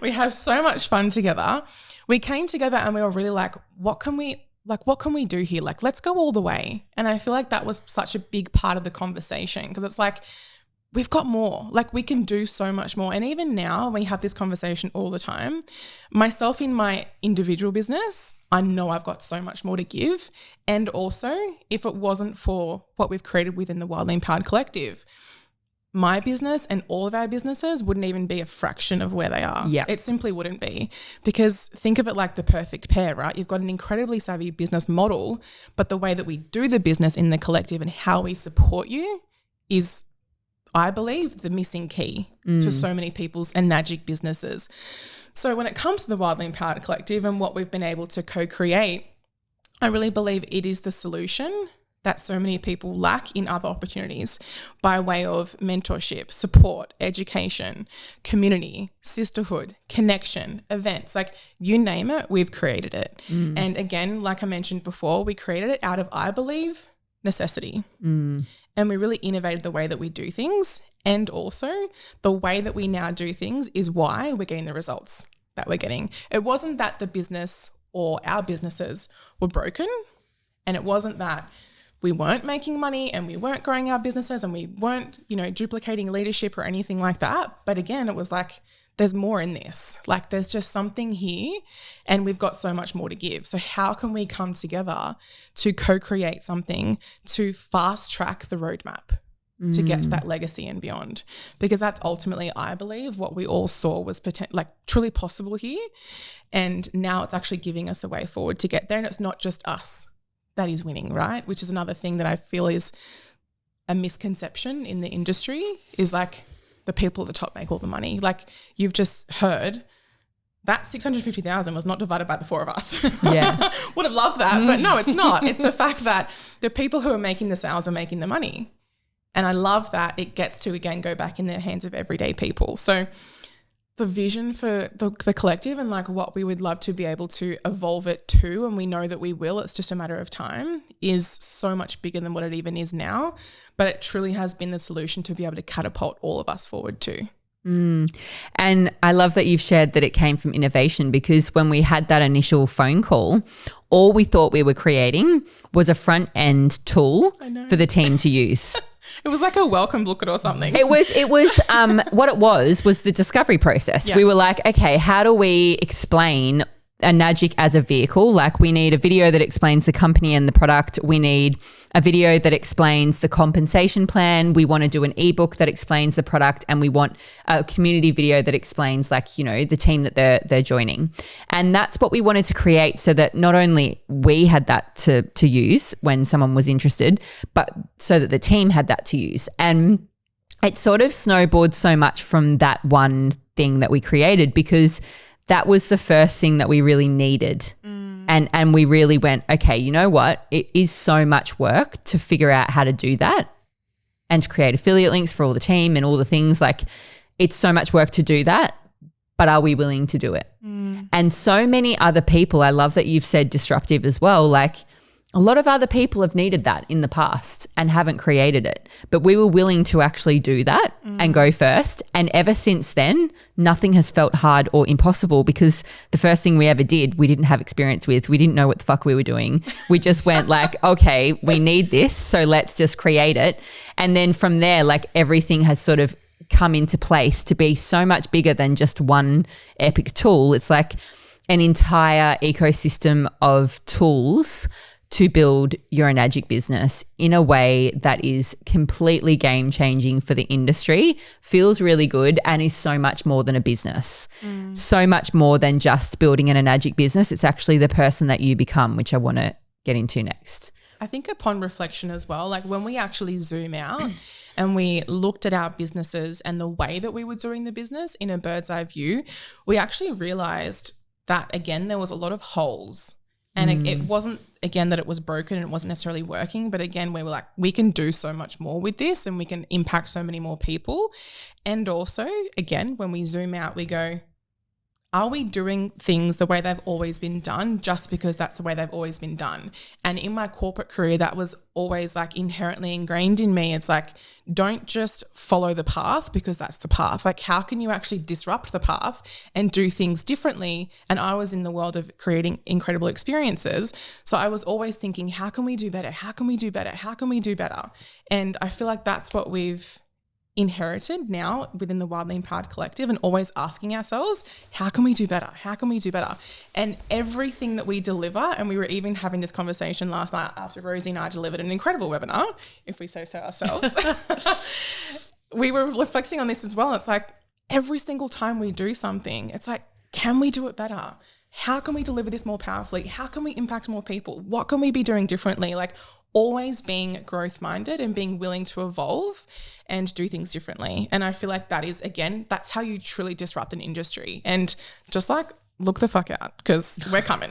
We have so much fun together. We came together and we were really what can we do here? Let's go all the way. And I feel that was such a big part of the conversation because it's we've got more. We can do so much more. And even now, we have this conversation all the time. Myself in my individual business, I know I've got so much more to give. And also, if it wasn't for what we've created within the Wildly Empowered Collective, my business and all of our businesses wouldn't even be a fraction of where they are. Yeah. It simply wouldn't be. Because think of it like the perfect pair, right? You've got an incredibly savvy business model, but the way that we do the business in the collective and how we support you is, I believe, the missing key to so many people's Enagic businesses. So when it comes to the Wildly Empowered Collective and what we've been able to co-create, I really believe it is the solution that so many people lack in other opportunities by way of mentorship, support, education, community, sisterhood, connection, events, you name it, we've created it. And again, like I mentioned before, we created it out of, I believe, necessity. And we really innovated the way that we do things. And also the way that we now do things is why we're getting the results that we're getting. It wasn't that the business or our businesses were broken. And it wasn't that we weren't making money and we weren't growing our businesses and we weren't, duplicating leadership or anything like that. But again, it was there's more in this. There's just something here and we've got so much more to give. So how can we come together to co-create something to fast track the roadmap? to get to that legacy and beyond, because that's ultimately, I believe, what we all saw was truly possible here. And now it's actually giving us a way forward to get there. And it's not just us that is winning, right? Which is another thing that I feel is a misconception in the industry, is like the people at the top make all the money. Like you've just heard that 650,000 was not divided by the four of us. Yeah. Would have loved that, but no, it's not. It's the fact that the people who are making the sales are making the money. And I love that it gets to, again, go back in the hands of everyday people. So the vision for the collective and like what we would love to be able to evolve it to, and we know that we will, it's just a matter of time, is so much bigger than what it even is now. But it truly has been the solution to be able to catapult all of us forward too. And I love that you've shared that it came from innovation, because when we had that initial phone call, all we thought we were creating was a front end tool for the team to use. It was like a welcome booklet or something. It was what it was the discovery process. Yeah. We were like, okay, how do we explain a Nagic as a vehicle? Like we need a video that explains the company and the product. We need a video that explains the compensation plan. We want to do an ebook that explains the product, and we want a community video that explains the team that they're joining. And that's what we wanted to create, so that not only we had that to use when someone was interested, but so that the team had that to use. And it sort of snowballed so much from that one thing that we created, because that was the first thing that we really needed. And we really went, okay, you know what? It is so much work to figure out how to do that and to create affiliate links for all the team and all the things. Like it's so much work to do that, but are we willing to do it? And so many other people, I love that you've said disruptive as well. Like a lot of other people have needed that in the past and haven't created it, but we were willing to actually do that and go first. And ever since then, nothing has felt hard or impossible, because the first thing we ever did, we didn't have experience with. We didn't know what the fuck we were doing. We just went like, okay, we need this, so let's just create it. And then from there, like everything has sort of come into place to be so much bigger than just one epic tool. It's like an entire ecosystem of tools to build your Nagic business in a way that is completely game-changing for the industry, feels really good, and is so much more than a business. So much more than just building an Nagic business. It's actually the person that you become, which I want to get into next. I think upon reflection as well, like when we actually zoom out and we looked at our businesses and the way that we were doing the business in a bird's eye view, we actually realized that, again, there was a lot of holes. And it wasn't, again, that it was broken and it wasn't necessarily working. But again, we were like, we can do so much more with this and we can impact so many more people. And also, again, when we zoom out, we go, are we doing things the way they've always been done just because that's the way they've always been done? And in my corporate career, that was always like inherently ingrained in me. It's like, don't just follow the path because that's the path. Like, how can you actually disrupt the path and do things differently? And I was in the world of creating incredible experiences. So I was always thinking, how can we do better? How can we do better? How can we do better? And I feel like that's what we've inherited now within the Wildly Empowered Collective, and always asking ourselves, how can we do better? How can we do better? And everything that we deliver, and we were even having this conversation last night after Rosie and I delivered an incredible webinar, if we say so ourselves. We were reflecting on this as well. It's like every single time we do something, it's like, can we do it better? How can we deliver this more powerfully? How can we impact more people? What can we be doing differently? Like, always being growth minded and being willing to evolve and do things differently. And I feel like that is, again, that's how you truly disrupt an industry. And just like, look the fuck out, because we're coming.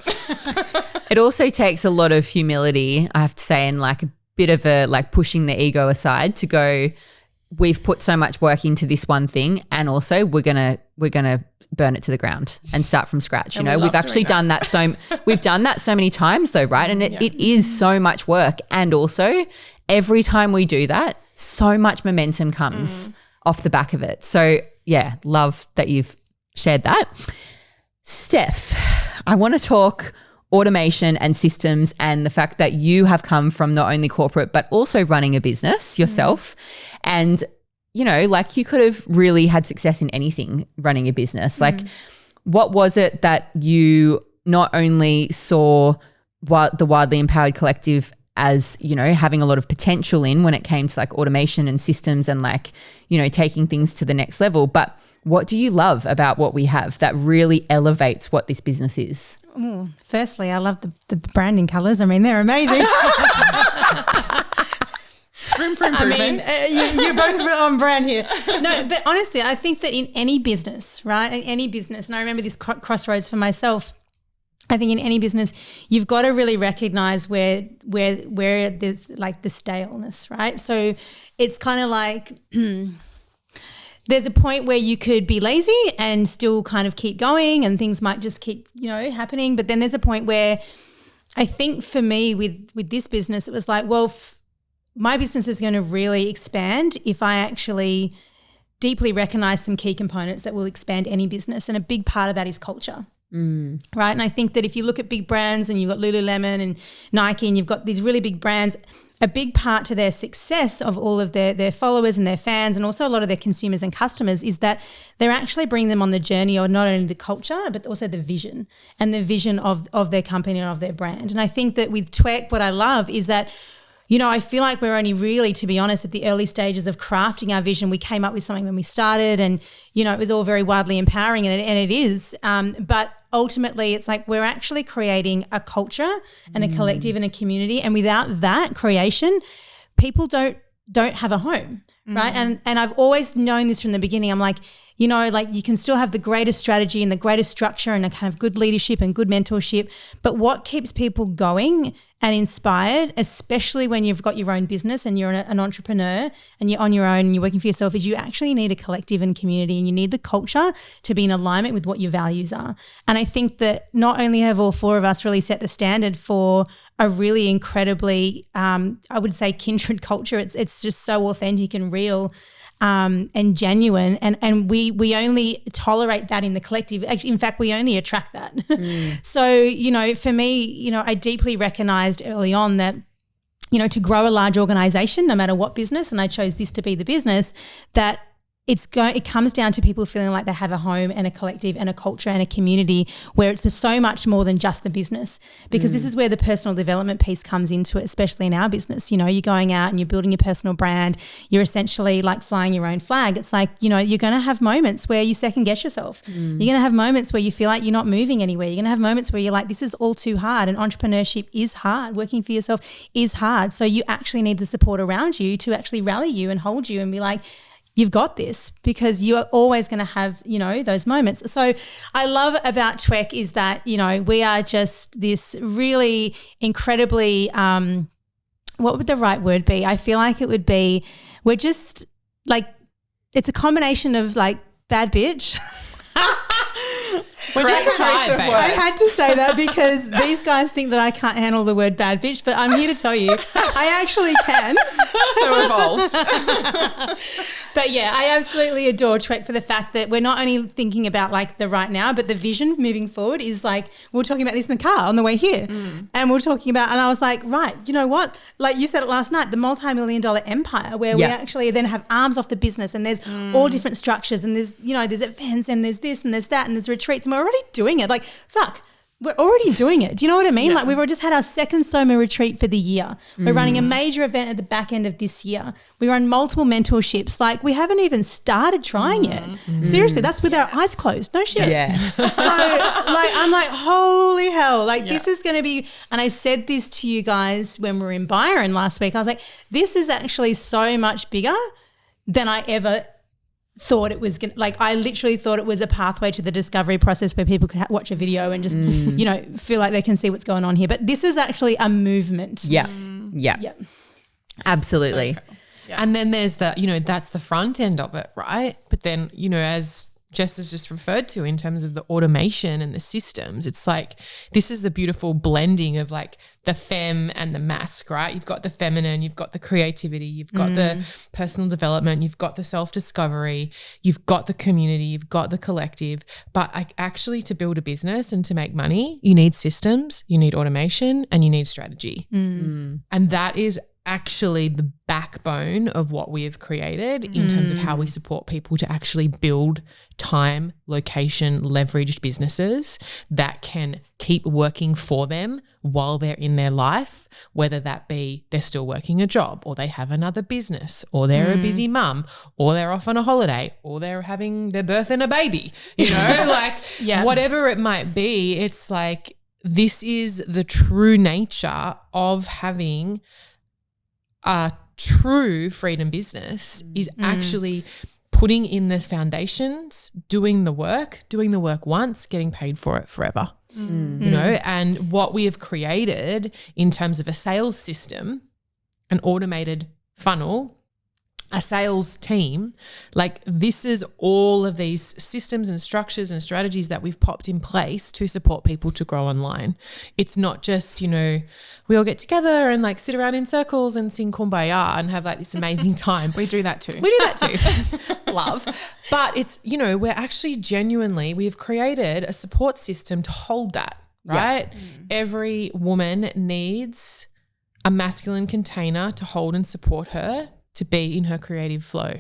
It also takes a lot of humility, I have to say, and like a bit of a like pushing the ego aside to go, we've put so much work into this one thing, and also we're gonna burn it to the ground and start from scratch. You know, we've actually done that we've done that so many times though, right? And it is so much work. And also every time we do that, so much momentum comes off the back of it. So yeah, love that you've shared that. Steph, I want to talk automation and systems, and the fact that you have come from not only corporate but also running a business yourself. And you know, like you could have really had success in anything running a business. Like what was it that you not only saw the Wildly Empowered Collective as, you know, having a lot of potential in when it came to like automation and systems and like, you know, taking things to the next level. But what do you love about what we have that really elevates what this business is? Firstly, I love the branding colours. I mean, they're amazing. Room for improvement. I mean, you're both on brand here. No, but honestly, I think that in any business, right, in any business, and I remember this crossroads for myself, I think in any business, you've got to really recognise where there's like the staleness, right? So it's kind of like there's a point where you could be lazy and still kind of keep going and things might just keep, you know, happening. But then there's a point where I think for me with this business, it was like, well, my business is going to really expand if I actually deeply recognise some key components that will expand any business. And a big part of that is culture. Right. And I think that if you look at big brands and you've got Lululemon and Nike and you've got these really big brands, a big part to their success of all of their followers and their fans and also a lot of their consumers and customers is that they're actually bringing them on the journey of not only the culture but also the vision and the vision of their company and of their brand. And I think that with Tweck, what I love is that, you know, I feel like we're only really, to be honest, at the early stages of crafting our vision. We came up with something when we started and, you know, it was all very wildly empowering and it is. But ultimately it's like we're actually creating a culture and a collective and a community. And without that creation, people don't have a home, right? And I've always known this from the beginning. I'm like, you know, like you can still have the greatest strategy and the greatest structure and a kind of good leadership and good mentorship. But what keeps people going and inspired, especially when you've got your own business and you're an entrepreneur and you're on your own and you're working for yourself, is you actually need a collective and community and you need the culture to be in alignment with what your values are. And I think that not only have all four of us really set the standard for a really incredibly, I would say, kindred culture. It's just so authentic and real. And genuine, and we only tolerate that in the collective. Actually, in fact, we only attract that. So, you know, for me, you know, I deeply recognized early on that, you know, to grow a large organization, no matter what business, and I chose this to be the business, that it comes down to people feeling like they have a home and a collective and a culture and a community where it's so much more than just the business, because this is where the personal development piece comes into it, especially in our business. You know, you're going out and you're building your personal brand. You're essentially like flying your own flag. It's like, you know, you're going to have moments where you second guess yourself. You're going to have moments where you feel like you're not moving anywhere. You're going to have moments where you're like, this is all too hard. And entrepreneurship is hard. Working for yourself is hard. So you actually need the support around you to actually rally you and hold you and be like, you've got this, because you are always going to have, you know, those moments. So I love about Tweck is that, you know, we are just this really incredibly, what would the right word be? I feel like it would be, we're just like, it's a combination of like bad bitch. We're just a vibe, babe. I had to say that because these guys think that I can't handle the word bad bitch, but I'm here to tell you I actually can. So evolved. But yeah, I absolutely adore Tweck for the fact that we're not only thinking about like the right now, but the vision moving forward is like, we were talking about this in the car on the way here and we're talking about, and I was like, right, you know what? Like you said it last night, the multi-million-dollar empire where we actually then have arms off the business and there's all different structures and there's, you know, there's events and there's this and there's that and there's retreats and we're already doing it. Like, fuck. We're already doing it. Do you know what I mean? Yeah. Like we've just had our second Soma retreat for the year. We're running a major event at the back end of this year. We run multiple mentorships. Like we haven't even started trying it. Seriously, that's with our eyes closed. No shit. Yeah. So like I'm like, holy hell. Like this is going to be, and I said this to you guys when we were in Byron last week. I was like, this is actually so much bigger than I ever thought it was going to, like I literally thought it was a pathway to the discovery process where people could watch a video and just, you know, feel like they can see what's going on here. But this is actually a movement. Yeah. Absolutely. So cool. And then there's the, you know, that's the front end of it, right? But then, you know, as Jess has just referred to in terms of the automation and the systems, it's like this is the beautiful blending of like the femme and the masc, right? You've got the feminine, you've got the creativity, you've got the personal development, you've got the self-discovery, you've got the community, you've got the collective. But actually to build a business and to make money, you need systems, you need automation and you need strategy. And that is actually the backbone of what we have created in terms of how we support people to actually build time, location, leveraged businesses that can keep working for them while they're in their life, whether that be they're still working a job or they have another business or they're a busy mum or they're off on a holiday or they're having their birth and a baby, whatever it might be. It's like, this is the true nature of having a true freedom business is actually putting in the foundations, doing the work once, getting paid for it forever. And what we have created in terms of a sales system, an automated funnel, a sales team, like this is all of these systems and structures and strategies that we've popped in place to support people to grow online. It's not just, we all get together and like sit around in circles and sing Kumbaya and have like this amazing time. We do that too. Love. But it's, we're actually genuinely, we've created a support system to hold that, right? Yeah. Every woman needs a masculine container to hold and support her to be in her creative flow.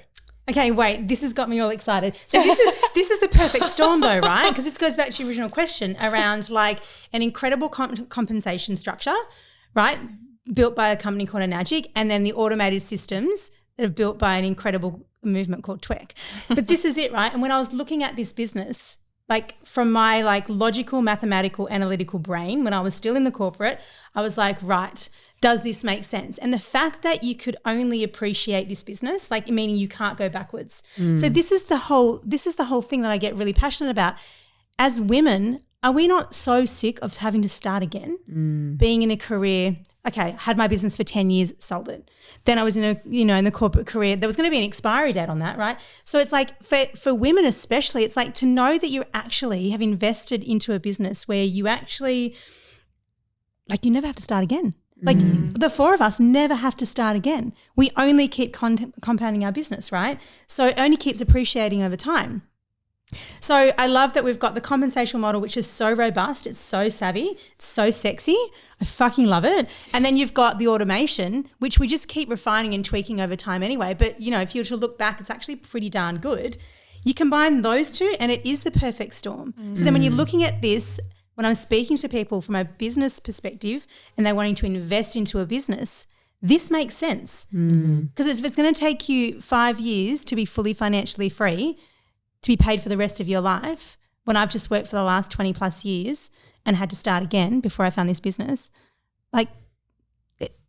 Okay, wait, this has got me all excited. So this is the perfect storm though, right? Because this goes back to your original question around like an incredible compensation structure, right? Built by a company called Enagic, and then the automated systems that are built by an incredible movement called Twek. But this is it, right? And when I was looking at this business, like from my like logical, mathematical, analytical brain, when I was still in the corporate, I was like, right, does this make sense? And the fact that you could only appreciate this business, like meaning you can't go backwards. So this is the whole thing that I get really passionate about. As women, are we not so sick of having to start again? Being in a career, okay, had my business for 10 years, sold it. Then I was in the corporate career. There was going to be an expiry date on that, right? So it's like for women especially, it's like to know that you actually have invested into a business where you actually, like you never have to start again. Like the four of us never have to start again. We only keep compounding our business, right? So it only keeps appreciating over time. So I love that we've got the compensation model, which is so robust. It's so savvy. It's so sexy. I fucking love it. And then you've got the automation, which we just keep refining and tweaking over time anyway. But, if you were to look back, it's actually pretty darn good. You combine those two and it is the perfect storm. So then when you're looking at this, when I'm speaking to people from a business perspective and they're wanting to invest into a business, this makes sense. Because if it's going to take you 5 years to be fully financially free, to be paid for the rest of your life, when I've just worked for the last 20 plus years and had to start again before I found this business, like,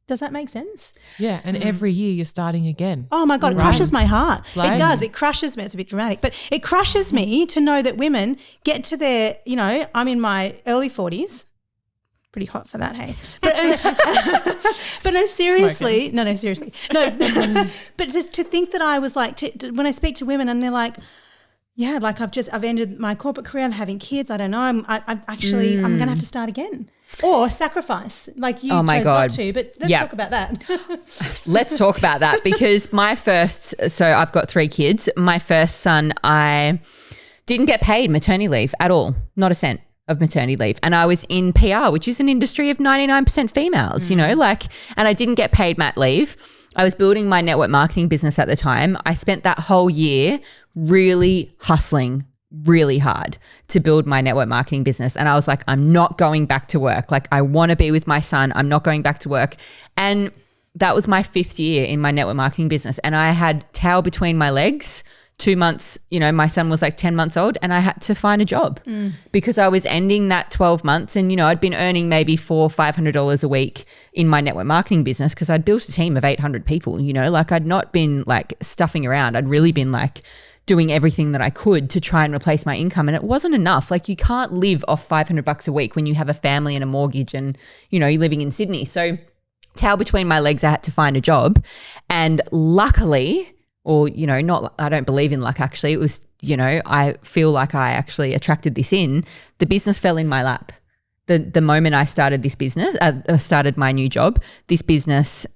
does that make sense? Yeah, and every year you're starting again. Oh my God, it crushes my heart. It does. It crushes me. It's a bit dramatic, but it crushes me to know that women get to their, I'm in my early 40s. Pretty hot for that, hey? But no, seriously. No, seriously. No, but just to think that I was like, when I speak to women and they're like, yeah, like I've ended my corporate career, I'm having kids, I don't know, I'm going to have to start again. Or sacrifice, like you chose not to, but let's talk about that. Let's talk about that because so I've got 3 kids. My first son, I didn't get paid maternity leave at all, not a cent of maternity leave. And I was in PR, which is an industry of 99% females, and I didn't get paid mat leave. I was building my network marketing business at the time. I spent that whole year really hustling really hard to build my network marketing business. And I was like, I'm not going back to work. Like I want to be with my son. I'm not going back to work. And that was my 5th year in my network marketing business. And I had tail between my legs, 2 months, my son was like 10 months old and I had to find a job because I was ending that 12 months and, I'd been earning maybe $400-500 a week in my network marketing business because I'd built a team of 800 people, like I'd not been like stuffing around. I'd really been like doing everything that I could to try and replace my income. And it wasn't enough. Like you can't live off $500 a week when you have a family and a mortgage and, you're living in Sydney. So tail between my legs, I had to find a job. And luckily, or, I don't believe in luck actually. It was, I feel like I actually attracted this in. The business fell in my lap. The moment I started this business, started my new job, this business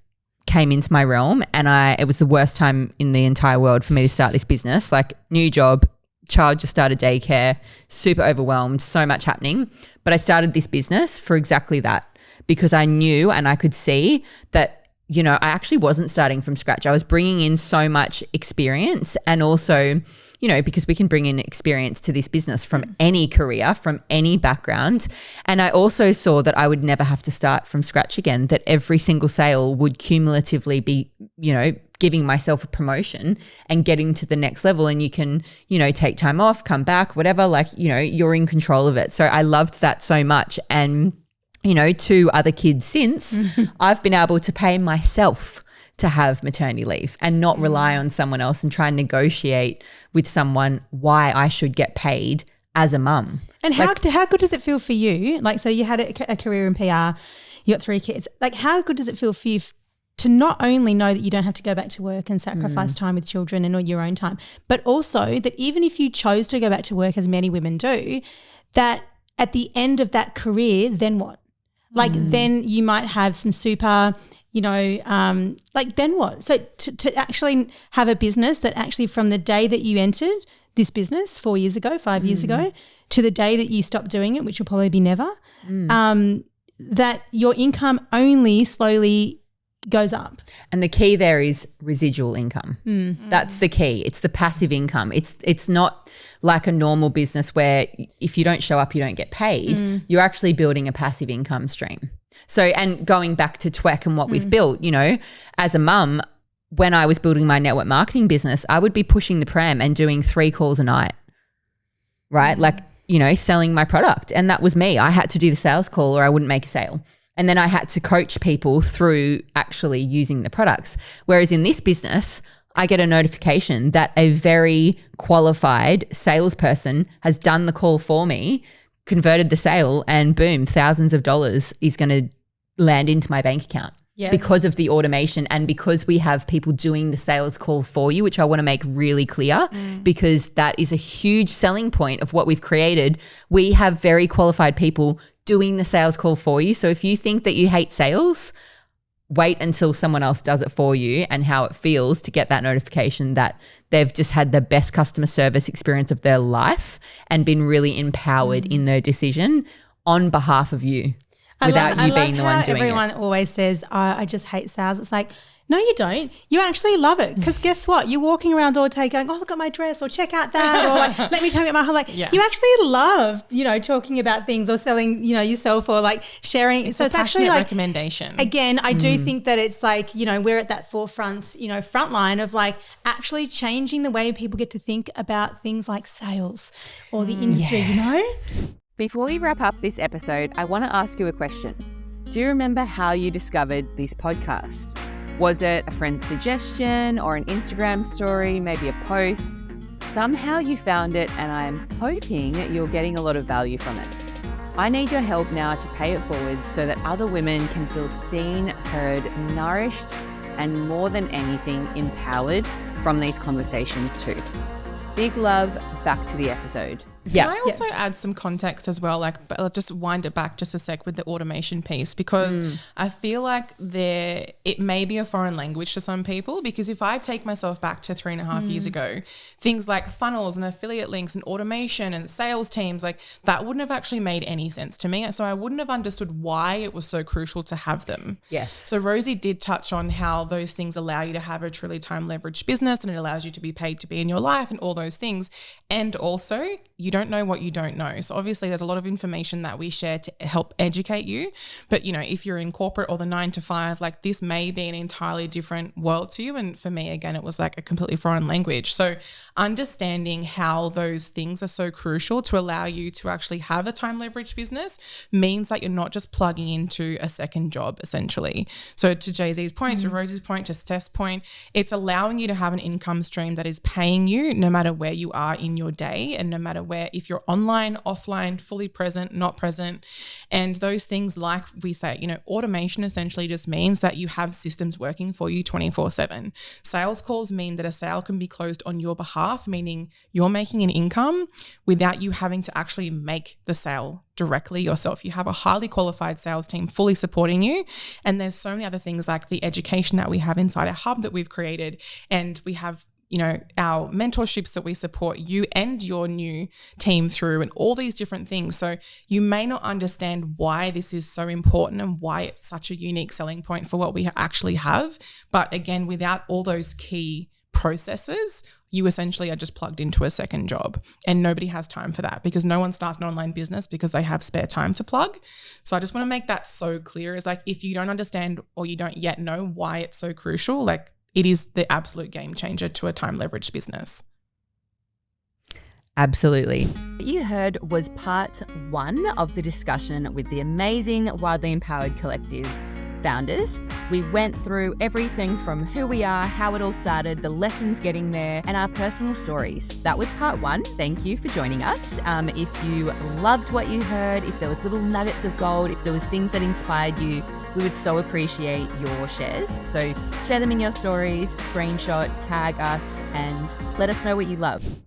came into my realm and it was the worst time in the entire world for me to start this business. Like new job, child just started daycare, super overwhelmed, so much happening. But I started this business for exactly that because I knew and I could see that you know, I actually wasn't starting from scratch. I was bringing in so much experience, and also, you know, because we can bring in experience to this business from any career, from any background. And I also saw that I would never have to start from scratch again, that every single sale would cumulatively be, you know, giving myself a promotion and getting to the next level. And you can, you know, take time off, come back, whatever, like, you know, you're in control of it. So I loved that so much. And, you know, 2 other kids since, I've been able to pay myself to have maternity leave and not rely on someone else and try and negotiate with someone why I should get paid as a mum. And how good does it feel for you? Like, so you had a career in PR, you got 3 kids. Like, how good does it feel for you to not only know that you don't have to go back to work and sacrifice time with children and all your own time, but also that even if you chose to go back to work, as many women do, that at the end of that career, then what? Like, then you might have some super, you know, like, then what? So to actually have a business that actually, from the day that you entered this business 4 years ago, 5 years ago, to the day that you stop doing it, which will probably be never, that your income only slowly goes up. And the key there is residual income. That's the key. It's the passive income. It's not like a normal business where if you don't show up, you don't get paid. You're actually building a passive income stream. So, and going back to Tweck and what we've built, you know, as a mum, when I was building my network marketing business, I would be pushing the pram and doing 3 calls a night, right? Like, you know, selling my product. And that was me. I had to do the sales call or I wouldn't make a sale. And then I had to coach people through actually using the products. Whereas in this business, I get a notification that a very qualified salesperson has done the call for me, converted the sale, and boom, thousands of dollars is going to land into my bank account. Yeah. Because of the automation and because we have people doing the sales call for you, which I want to make really clear because that is a huge selling point of what we've created. We have very qualified people doing the sales call for you. So if you think that you hate sales, wait until someone else does it for you and how it feels to get that notification that they've just had the best customer service experience of their life and been really empowered in their decision on behalf of you. Without you being the one doing it. Everyone always says, I just hate sales. It's like, no, you don't. You actually love it because guess what? You're walking around all day going, oh, look at my dress or check out that or like, let me tell you about my whole life. You actually love, you know, talking about things or selling, you know, yourself or like sharing. So it's actually like recommendation. Again, I do think that it's like, you know, we're at that forefront, you know, front line of like actually changing the way people get to think about things like sales or the industry, you know? Before we wrap up this episode, I want to ask you a question. Do you remember how you discovered this podcast? Was it a friend's suggestion or an Instagram story, maybe a post? Somehow you found it and I'm hoping you're getting a lot of value from it. I need your help now to pay it forward so that other women can feel seen, heard, nourished, and more than anything, empowered from these conversations too. Big love, back to the episode. Can I also add some context as well? Like, but I'll just wind it back just a sec with the automation piece because I feel like it may be a foreign language to some people because if I take myself back to 3.5 years ago, things like funnels and affiliate links and automation and sales teams, like that wouldn't have actually made any sense to me. So I wouldn't have understood why it was so crucial to have them. Yes. So Rosie did touch on how those things allow you to have a truly time leveraged business and it allows you to be paid to be in your life and all those things. And also you don't know what you don't know. So obviously there's a lot of information that we share to help educate you. But, you know, if you're in corporate or the 9 to 5, like this may be an entirely different world to you. And for me, again, it was like a completely foreign language. So understanding how those things are so crucial to allow you to actually have a time leverage business means that you're not just plugging into a second job essentially. So to Jay-Z's point, to Rosie's point, to Steph's point, it's allowing you to have an income stream that is paying you no matter where you are in your day and no matter where, if you're online, offline, fully present, not present. And those things, like we say, you know, automation essentially just means that you have systems working for you 24/7. Sales calls mean that a sale can be closed on your behalf, meaning you're making an income without you having to actually make the sale directly yourself. You have a highly qualified sales team fully supporting you. And there's so many other things like the education that we have inside our hub that we've created. And we have our mentorships that we support you and your new team through, and all these different things. So you may not understand why this is so important and why it's such a unique selling point for what we actually have. But again, without all those key processes, you essentially are just plugged into a second job, and nobody has time for that, because no one starts an online business because they have spare time to plug. So I just want to make that so clear, is like, if you don't understand or you don't yet know why it's so crucial, like, it is the absolute game changer to a time leveraged business. Absolutely. What you heard was part 1 of the discussion with the amazing Wildly Empowered Collective founders. We went through everything from who we are, how it all started, the lessons getting there, and our personal stories. That was part 1. Thank you for joining us. If you loved what you heard, if there was little nuggets of gold, if there was things that inspired you, we would so appreciate your shares. So share them in your stories, screenshot, tag us, and let us know what you love.